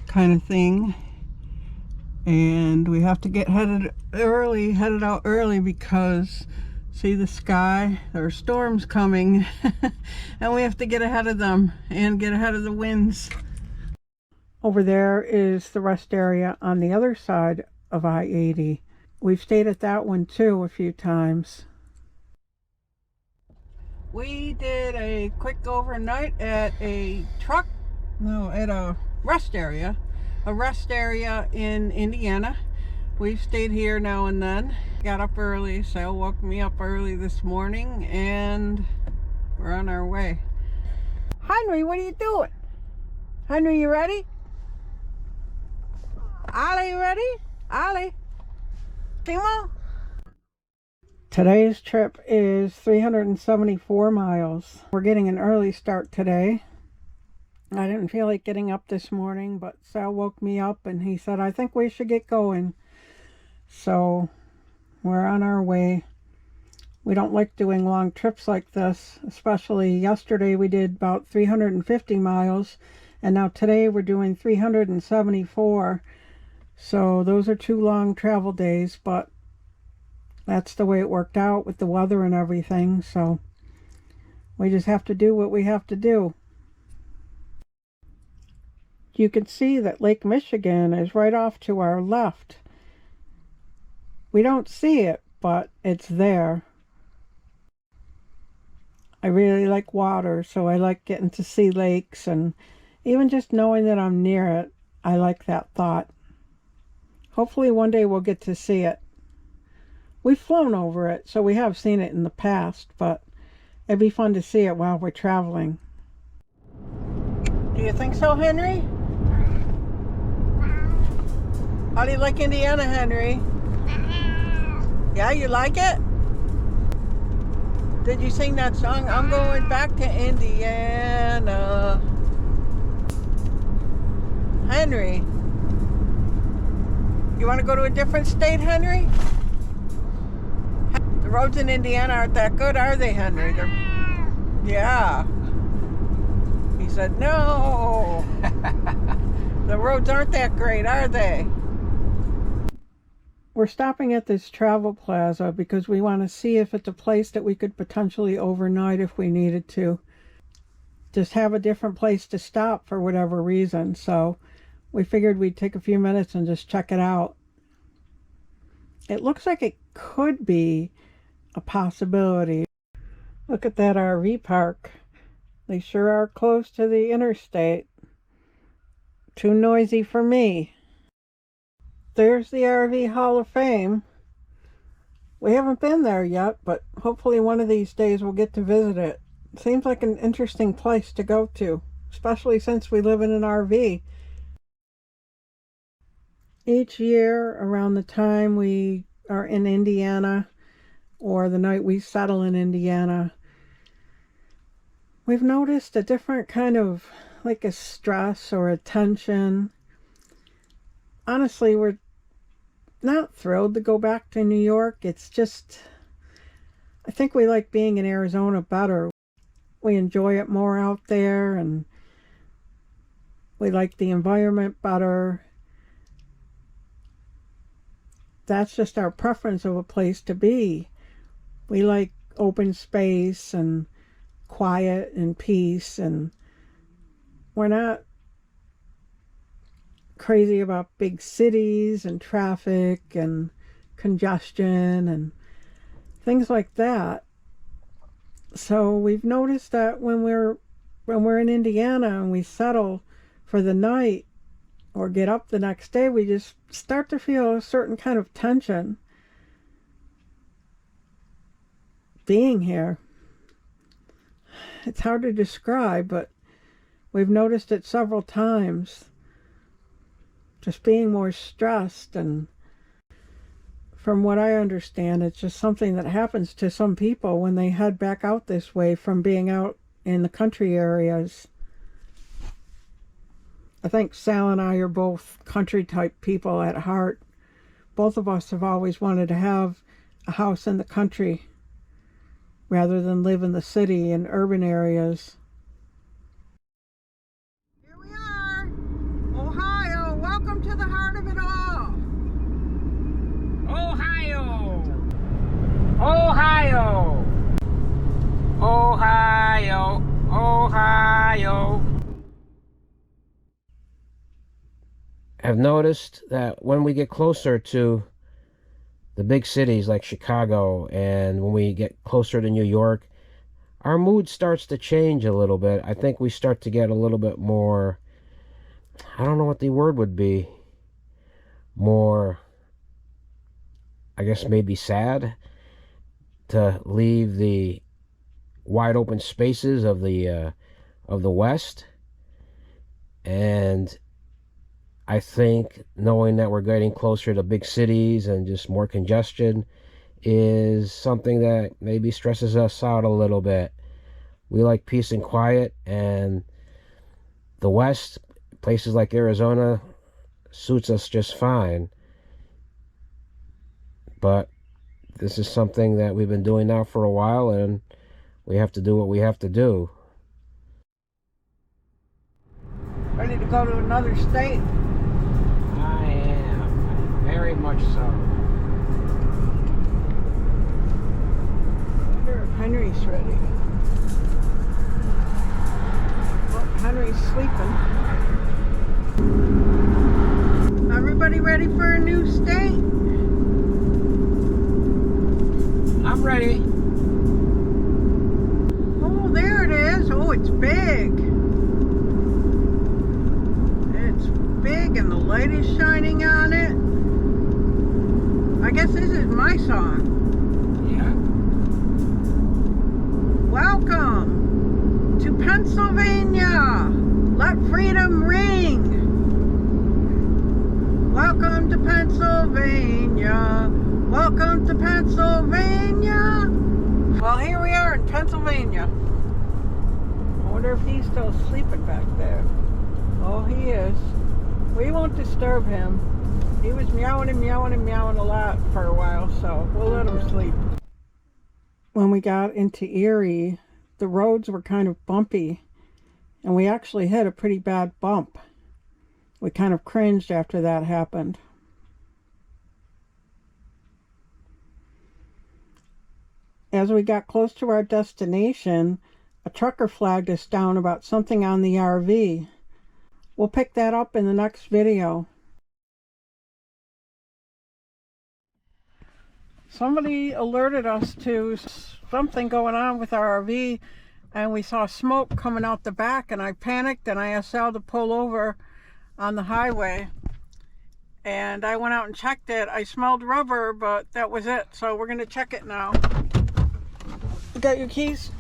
kind of thing. And we have to get headed out early because, see the sky, there are storms coming and we have to get ahead of them and get ahead of the winds. Over there is the rest area on the other side of I-80. We've stayed at that one too a few times. We did a quick overnight at a rest area in Indiana. We've stayed here now and then. Got up early, Sal woke me up early this morning, and we're on our way. Henry, what are you doing? Henry, you ready? Ollie, you ready? Ollie? Timo? Today's trip is 374 miles. We're getting an early start today. I didn't feel like getting up this morning, but Sal woke me up and he said, I think we should get going. So we're on our way. We don't like doing long trips like this, especially yesterday we did about 350 miles, and now today we're doing 374. So those are 2 long travel days, but that's the way it worked out with the weather and everything. So we just have to do what we have to do. You can see that Lake Michigan is right off to our left. We don't see it, but it's there. I really like water, so I like getting to see lakes, and even just knowing that I'm near it, I like that thought. Hopefully one day we'll get to see it. We've flown over it, so we have seen it in the past, but it'd be fun to see it while we're traveling. Do you think so, Henry? How do you like Indiana, Henry? Yeah, you like it? Did you sing that song? I'm going back to Indiana. Henry, you want to go to a different state, Henry? The roads in Indiana aren't that good, are they, Henry? Yeah. He said, no. The roads aren't that great, are they? We're stopping at this travel plaza because we want to see if it's a place that we could potentially overnight if we needed to. Just have a different place to stop for whatever reason. So we figured we'd take a few minutes and just check it out. It looks like it could be a possibility. Look at that RV park. They sure are close to the interstate. Too noisy for me. There's the RV Hall of Fame. We haven't been there yet, but hopefully one of these days we'll get to visit it. Seems like an interesting place to go to, especially since we live in an RV. Each year around the time we are in Indiana, or the night we settle in Indiana, we've noticed a different kind of, like a stress or a tension. Honestly, we're not thrilled to go back to New York. It's just, I think we like being in Arizona better. We enjoy it more out there, and we like the environment better. That's just our preference of a place to be. We like open space and quiet and peace, and we're not crazy about big cities and traffic and congestion and things like that. So we've noticed that when we're in Indiana and we settle for the night or get up the next day, we just start to feel a certain kind of tension being here. It's hard to describe, but we've noticed it several times. Just being more stressed, and from what I understand, it's just something that happens to some people when they head back out this way from being out in the country areas. I think Sal and I are both country type people at heart. Both of us have always wanted to have a house in the country rather than live in the city and urban areas. Here we are, Ohio. Welcome to the heart of it all. Ohio! Ohio! Ohio! Ohio! I've noticed that when we get closer to the big cities like Chicago, and when we get closer to New York, our mood starts to change a little bit. I think we start to get a little bit more, I don't know what the word would be, more I guess maybe sad to leave the wide open spaces of the West. And I think knowing that we're getting closer to big cities and just more congestion is something that maybe stresses us out a little bit. We like peace and quiet, and the West, places like Arizona, suits us just fine. But this is something that we've been doing now for a while, and we have to do what we have to do. Ready to go to another state? I am. Very much so. I wonder if Henry's ready. Well, Henry's sleeping. Everybody ready for a new state? I'm ready. Oh, there it is. Oh, it's big. It's big and the light is shining on it. I guess this is my song. Yeah. Welcome to Pennsylvania. Let freedom ring. Welcome to Pennsylvania. Welcome to Pennsylvania. Well, here we are in Pennsylvania. I wonder if he's still sleeping back there. Oh, he is. We won't disturb him. He was meowing and meowing and meowing a lot for a while, so we'll let him sleep. When we got into Erie, the roads were kind of bumpy, and we actually hit a pretty bad bump. We kind of cringed after that happened. As we got close to our destination, a trucker flagged us down about something on the RV. We'll pick that up in the next video. Somebody alerted us to something going on with our RV, and we saw smoke coming out the back, and I panicked and I asked Sal to pull over on the highway. And I went out and checked it. I smelled rubber, but that was it. So we're going to check it now. You got your keys?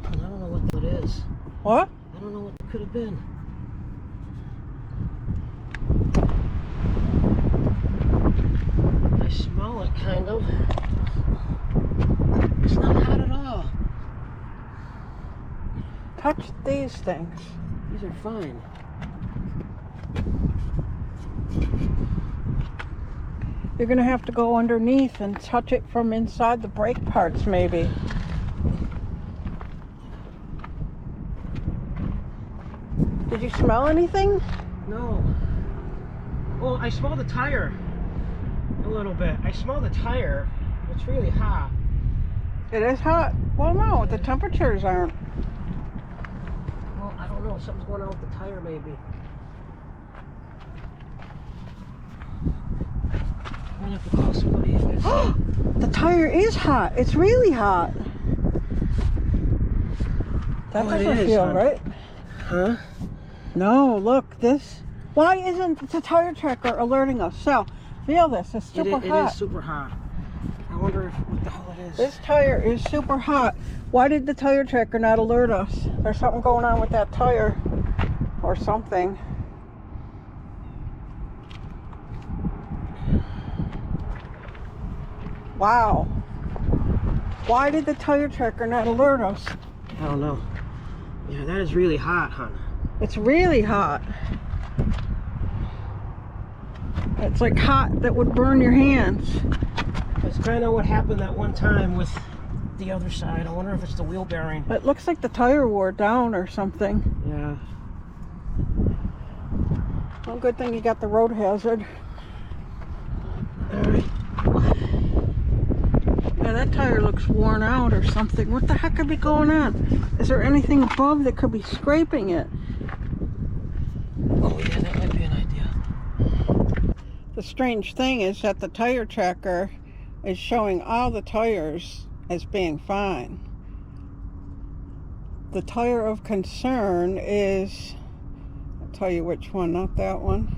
I don't know what that is. What? I don't know what it could have been. I smell it, kind of. It's not hot at all. Touch these things. These are fine. You're going to have to go underneath and touch it from inside the brake parts, maybe. Did you smell anything? No. Well, I smell the tire a little bit. I smell the tire. It's really hot. It is hot. Well, no, the temperatures aren't. Well, I don't know. Something's going on with the tire, maybe. I'm gonna have to call somebody. The tire is hot. It's really hot. That Oh, it doesn't is, feel huh? right. Huh? No, look, this. Why isn't the tire tracker alerting us? Sal, feel this. It's super It hot. is super hot. I wonder what the hell it is. This tire is super hot. Why did the tire tracker not alert us? There's something going on with that tire or something. Wow. Why did the tire tracker not alert us? I don't know. Yeah, that is really hot, hon. It's really hot. It's like hot that would burn your hands. It's kind of what happened that one time with the other side. I wonder if it's the wheel bearing. It looks like the tire wore down or something. Yeah. Well, good thing you got the road hazard. Alright. Yeah, that tire looks worn out or something. What the heck could be going on? Is there anything above that could be scraping it? Oh yeah, that might be an idea. The strange thing is that the tire tracker is showing all the tires as being fine. The tire of concern is, I'll tell you which one, not that one.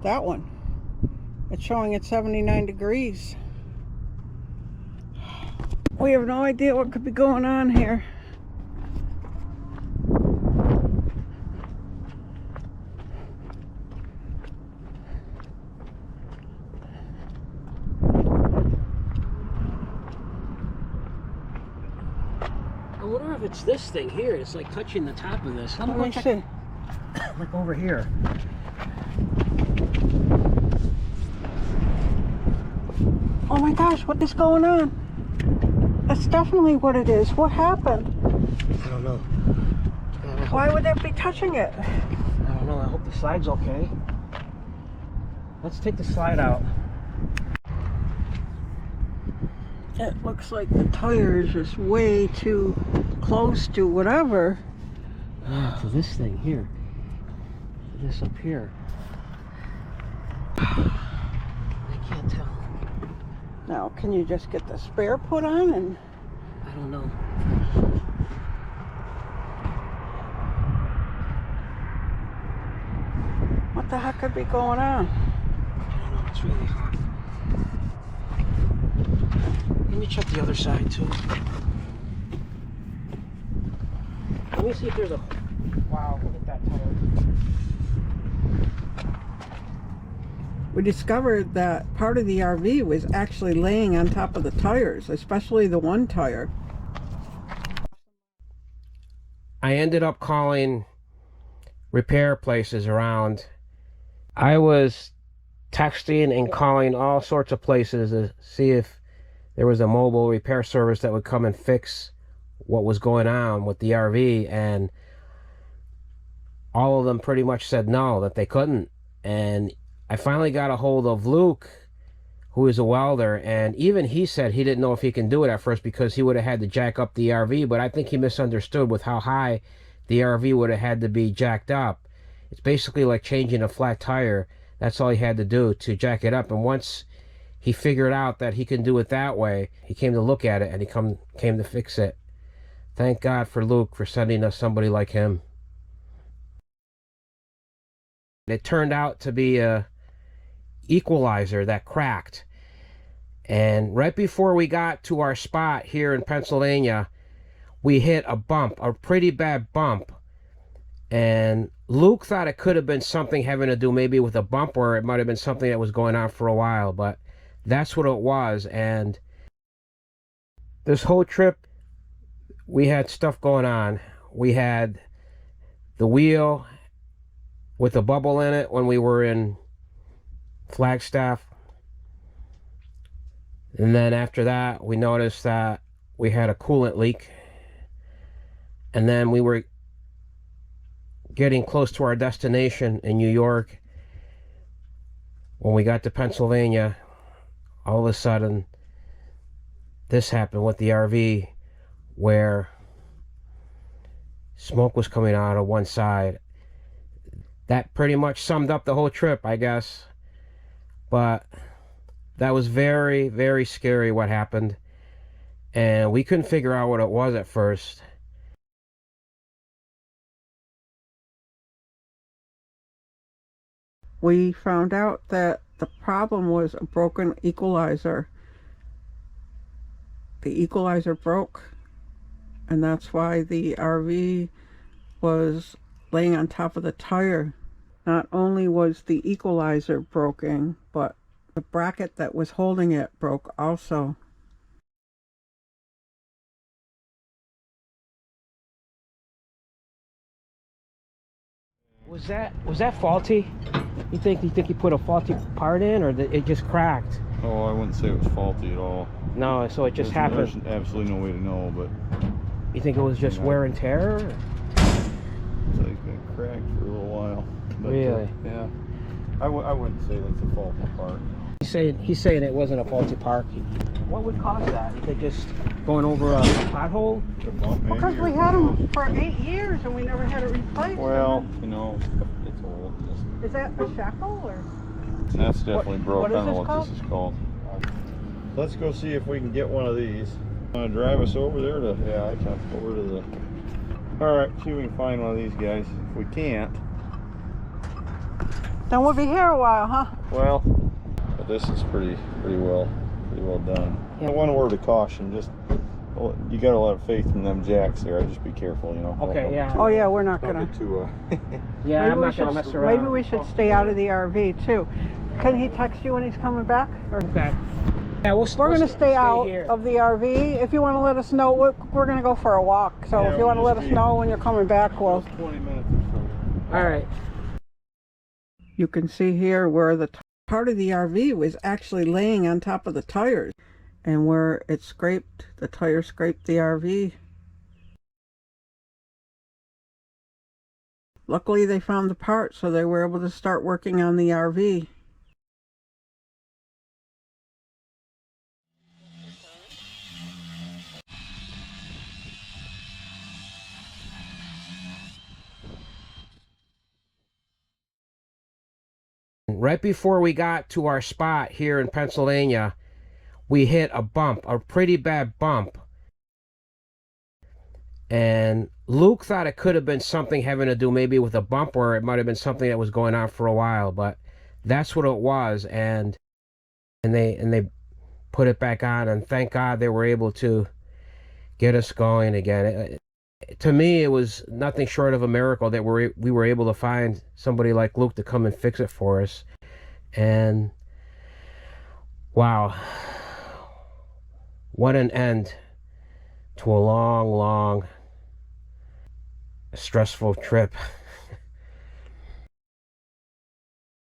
That one. It's showing at 79 degrees. We have no idea what could be going on here. I wonder if it's this thing here. It's like touching the top of this. Let me see. Like over here. Oh my gosh, what is going on? That's definitely what it is. What happened? I don't know. Why would that be touching it? I don't know. I hope the slide's okay. Let's take the slide out. It looks like the tire is just way too close to whatever. To this thing here. This up here. I can't tell. Now, can you just get the spare put on? And I don't know. what the heck could be going on? I don't know. It's really hard. Let me check the other side too. Let me see if there's a... Wow, look at that tire. We discovered that part of the RV was actually laying on top of the tires, especially the one tire. I ended up calling repair places around. I was texting and calling all sorts of places to see if there was a mobile repair service that would come and fix what was going on with the RV, and all of them pretty much said no, that they couldn't. And I finally got a hold of Luke, who is a welder, and even he said he didn't know if he can do it at first because he would have had to jack up the RV, but I think he misunderstood with how high the RV would have had to be jacked up. It's basically like changing a flat tire. That's all he had to do to jack it up, and once he figured out that he can do it that way, he came to look at it and he came to fix it. Thank God for Luke for sending us somebody like him. It turned out to be a equalizer that cracked, and right before we got to our spot here in Pennsylvania, we hit a bump, a pretty bad bump, and Luke thought it could have been something having to do maybe with a bump, or it might have been something that was going on for a while, but that's what it was. And this whole trip we had stuff going on. We had the wheel with a bubble in it when we were in Flagstaff, and then after that we noticed that we had a coolant leak, and then we were getting close to our destination in New York. When we got to Pennsylvania, all of a sudden this happened with the RV, where smoke was coming out of one side. That pretty much summed up the whole trip, I guess. But that was very, very scary what happened, and we couldn't figure out what it was at first. We found out that the problem was a broken equalizer. The equalizer broke, and that's why the RV was laying on top of the tire. Not only was the equalizer broken, but the bracket that was holding it broke also. Was that faulty? You think you put a faulty part in, or that it just cracked? Oh, I wouldn't say it was faulty at all. No, so it just happened. There's absolutely no way to know, but You think it was just wear and tear? Or? it's like been cracked for a little while. But, Really? Yeah. I wouldn't say that's a faulty part. He's saying it wasn't a faulty part. What would cause that? You think just going over a pothole? The bump maybe, Because we or- had them for 8 years and we never had it replaced. Well, you know, it's old. Is that a shackle or? That's definitely broke. what is I don't know this what this is called. Let's go see if we can get one of these. Want to drive us over there to? Yeah, I can. Over to the. All right, see if we can find one of these guys. If we can't, Then we'll be here a while, huh? well, but this is pretty well done. Yeah. One word of caution, just you got a lot of faith in them jacks there. Just be careful, you know. Okay, yeah. Oh yeah, we're not Don't gonna. get too. Yeah, Maybe I'm we not gonna should- mess around. Maybe we should stay out of the RV too. Can he text you when he's coming back? Or Okay. Yeah, we're gonna stay out here. of the RV. If you want to let us know, we're gonna go for a walk. So Yeah, if you we'll want to let just us be- know when you're coming back, well, 20 minutes or so. All right. you can see here where the part of the RV was actually laying on top of the tires, and where it scraped, the tire scraped the RV. Luckily, they found the part, so they were able to start working on the RV. Right before we got to our spot here in Pennsylvania, we hit a bump, a pretty bad bump. And Luke thought it could have been something having to do maybe with a bump, or it might have been something that was going on for a while, but that's what it was. And they put it back on, and thank God they were able to get us going again. To me, it was nothing short of a miracle that we were able to find somebody like Luke to come and fix it for us. And wow, what an end to a long, stressful trip.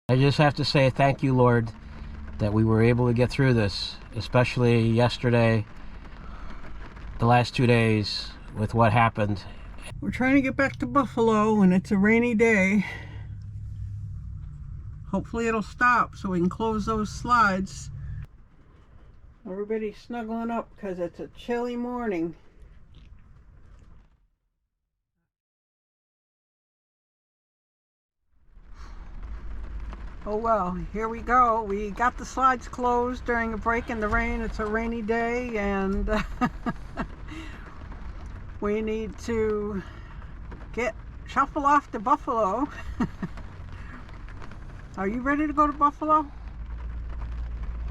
I just have to say thank you, Lord, that we were able to get through this, especially yesterday, the last 2 days with what happened. We're trying to get back to Buffalo, and it's a rainy day. Hopefully it'll stop so we can close those slides. Everybody's snuggling up because it's a chilly morning. Oh well, here we go. We got the slides closed during a break in the rain. It's a rainy day, and we need to shuffle off to Buffalo. Are you ready to go to Buffalo?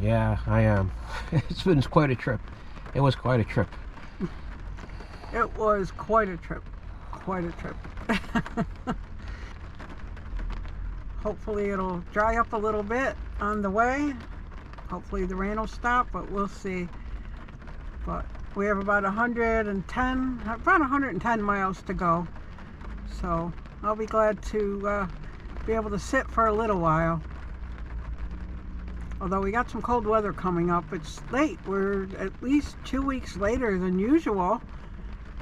Yeah, I am. It's been quite a trip. It was quite a trip. It was quite a trip. Quite a trip. Hopefully it'll dry up a little bit on the way. Hopefully the rain will stop, but we'll see. But we have about 110 miles to go. So I'll be glad to be able to sit for a little while. Although we got some cold weather coming up. It's late. We're at least 2 weeks later than usual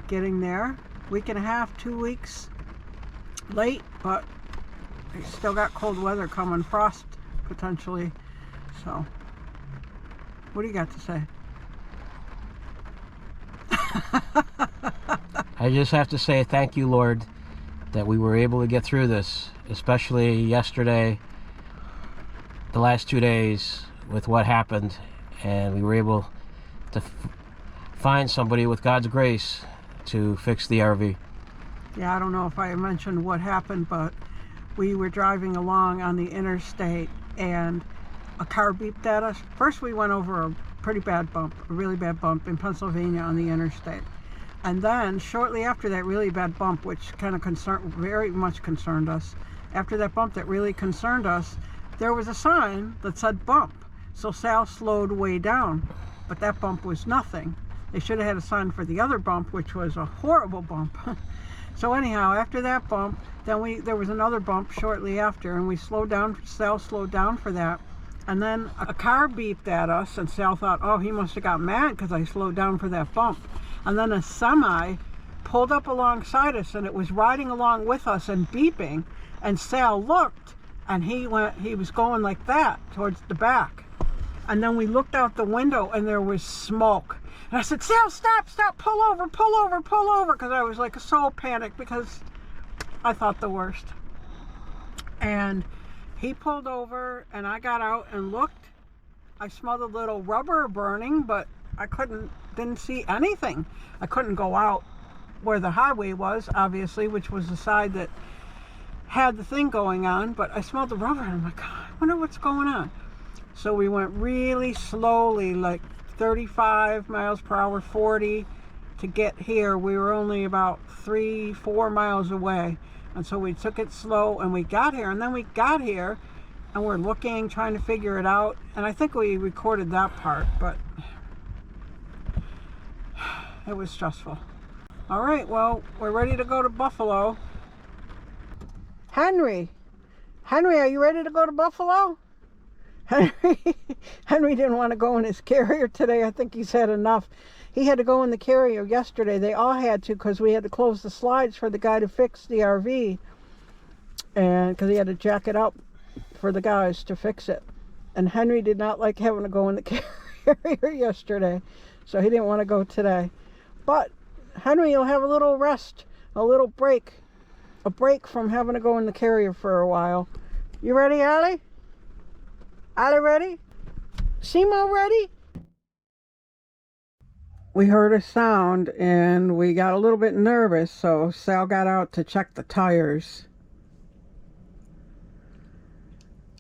getting there. Week and a half, 2 weeks late, but we still got cold weather coming, frost potentially. So what do you got to say? I just have to say thank you, Lord, that we were able to get through this, especially yesterday, the last 2 days with what happened, and we were able to find somebody with God's grace to fix the RV. Yeah, I don't know if I mentioned what happened, but we were driving along on the interstate and a car beeped at us. First we went over a pretty bad bump, a really bad bump in Pennsylvania on the interstate. And then shortly after that really bad bump, which kind of very much concerned us, after that bump that really concerned us, there was a sign that said bump. So Sal slowed way down, but that bump was nothing. They should have had a sign for the other bump, which was a horrible bump. So anyhow, after that bump, then there was another bump shortly after, and we slowed down. Sal slowed down for that. And then a car beeped at us, and Sal thought, oh, he must have got mad because I slowed down for that bump. And then a semi pulled up alongside us, and it was riding along with us and beeping. And Sal looked, and he was going like that towards the back. And then we looked out the window, and there was smoke. And I said, Sal, stop, pull over, because I was like so panicked because I thought the worst. And He pulled over and I got out and looked. I smelled a little rubber burning, but I didn't see anything. I couldn't go out where the highway was, obviously, which was the side that had the thing going on, but I smelled the rubber and I'm like, God, I wonder what's going on. So we went really slowly, like 35 miles per hour, 40 to get here. We were only about 3-4 miles away. And so we took it slow and we got here. And then we got here and we're looking, trying to figure it out. And I think we recorded that part, but it was stressful. All right, well, we're ready to go to Buffalo. Henry, are you ready to go to Buffalo? Henry didn't want to go in his carrier today. I think he's had enough. He had to go in the carrier yesterday. They all had to because we had to close the slides for the guy to fix the RV. And because he had to jack it up for the guys to fix it. And Henry did not like having to go in the carrier yesterday. So he didn't want to go today. But Henry will have a little rest, a little break. A break from having to go in the carrier for a while. You ready, Allie? Allie ready? Simo ready? We heard a sound and we got a little bit nervous, so Sal got out to check the tires.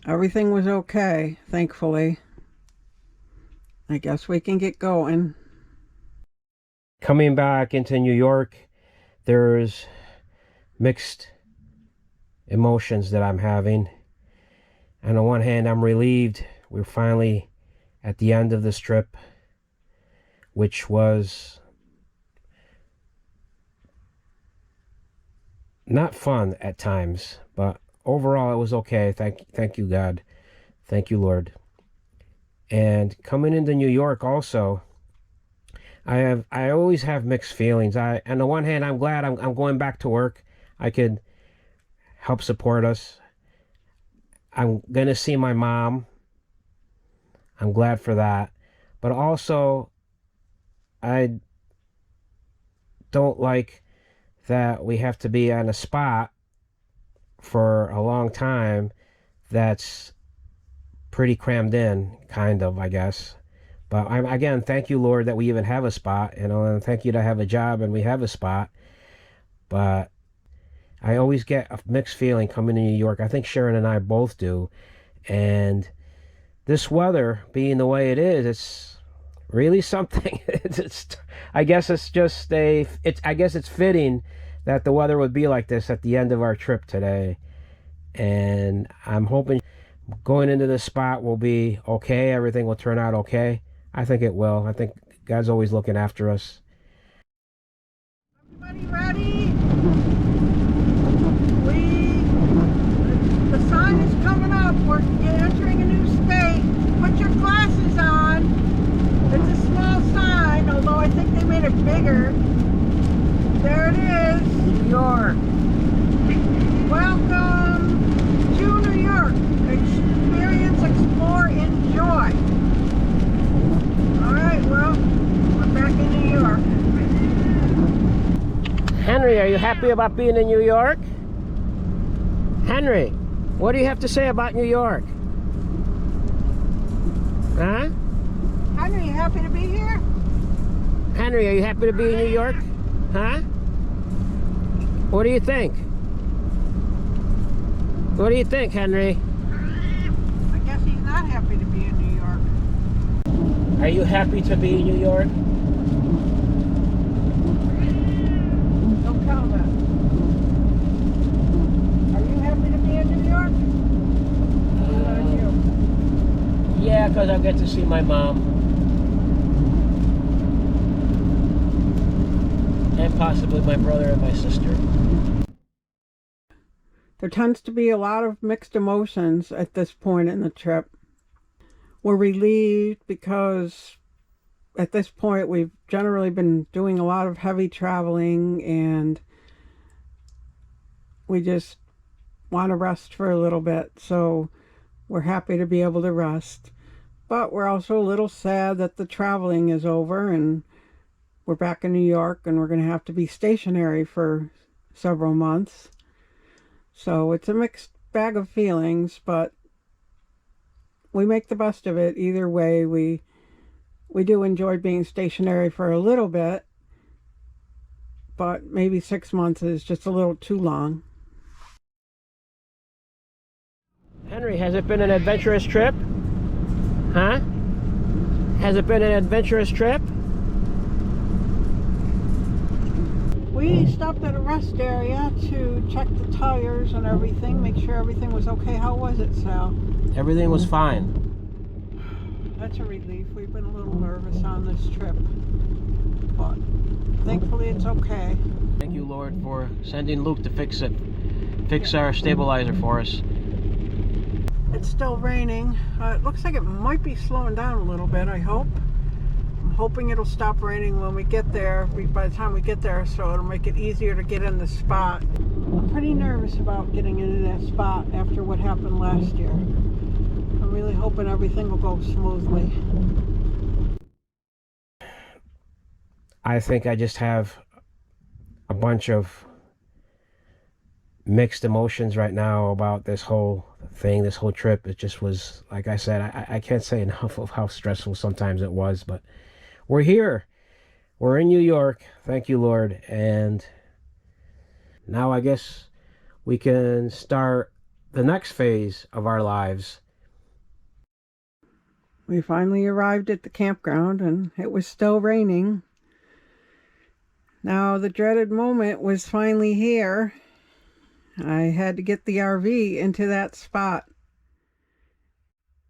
Everything was okay, thankfully. I guess we can get going. Coming back into New York, there's mixed emotions that I'm having. On the one hand, I'm relieved we're finally at the end of this trip, which was not fun at times, but overall it was okay. Thank you, God. Thank you, Lord. And coming into New York also, I always have mixed feelings. On the one hand, I'm glad I'm going back to work. I could help support us. I'm going to see my mom. I'm glad for that. But also, I don't like that we have to be on a spot for a long time that's pretty crammed in, kind of, I guess. But again, thank you, Lord, that we even have a spot, and thank you to have a job and we have a spot. But I always get a mixed feeling coming to New York. I think Sharon and I both do. And this weather being the way it is, it's really something. I guess it's fitting that the weather would be like this at the end of our trip today. And I'm hoping going into this spot will be okay. Everything will turn out okay. I think it will. I think God's always looking after us. Everybody ready? The sign is coming up. We're entering a new state. Put your glasses on. It's a small sign, although I think they made it bigger. There it is. New York. Welcome to New York. Experience, explore, enjoy. Alright, well, we're back in New York. Henry, are you happy about being in New York? Henry, what do you have to say about New York? Huh? Henry, you happy to be here? Henry, are you happy to be in New York? Huh? What do you think? What do you think, Henry? I guess he's not happy to be in New York. Are you happy to be in New York? Don't tell that. Are you happy to be in New York? What about you? Yeah, because I'll get to see my mom. And possibly my brother and my sister. There tends to be a lot of mixed emotions at this point in the trip. We're relieved because at this point we've generally been doing a lot of heavy traveling and we just want to rest for a little bit. So we're happy to be able to rest. But we're also a little sad that the traveling is over and we're back in New York and we're going to have to be stationary for several months. So it's a mixed bag of feelings, but we make the best of it. Either way, we do enjoy being stationary for a little bit, but maybe 6 months is just a little too long. Henry, has it been an adventurous trip? Huh? Has it been an adventurous trip? We stopped at a rest area to check the tires and everything, make sure everything was okay. How was it, Sal? Everything was fine. That's a relief. We've been a little nervous on this trip, but thankfully it's okay. Thank you, Lord, for sending Luke to fix it. Fix our stabilizer for us. It's still raining. It looks like it might be slowing down a little bit, I hope. I'm hoping it'll stop raining when we get there, by the time we get there, so it'll make it easier to get in the spot. I'm pretty nervous about getting into that spot after what happened last year. I'm really hoping everything will go smoothly. I think I just have a bunch of mixed emotions right now about this whole thing, this whole trip. It just was, like I said, I can't say enough of how stressful sometimes it was, but we're here. We're in New York. Thank you, Lord. And now I guess we can start the next phase of our lives. We finally arrived at the campground and it was still raining. Now the dreaded moment was finally here. I had to get the RV into that spot.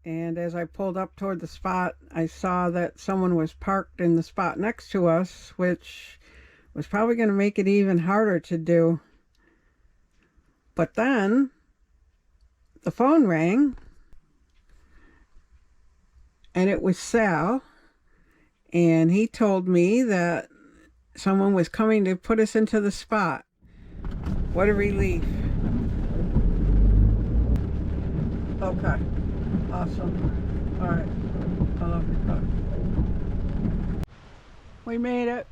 And as I pulled up toward the spot, I saw that someone was parked in the spot next to us, which was probably going to make it even harder to do. But then the phone rang, and it was Sal, and he told me that someone was coming to put us into the spot. What a relief. Okay. Awesome. All right. I love you. We made it.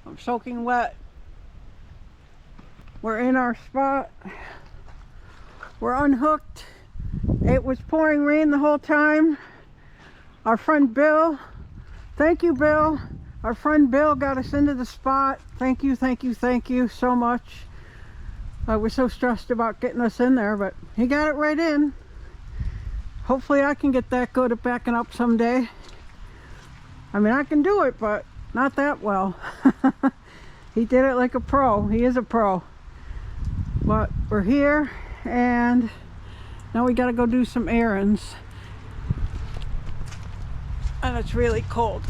I'm soaking wet. We're in our spot. We're unhooked. It was pouring rain the whole time. Our friend Bill, thank you, Bill. Our friend Bill got us into the spot. Thank you, thank you, thank you so much. I was so stressed about getting us in there, but he got it right in. Hopefully I can get that good at backing up someday. I mean, I can do it, but not that well. He did it like a pro. He is a pro. But we're here, and now we gotta go do some errands. And it's really cold.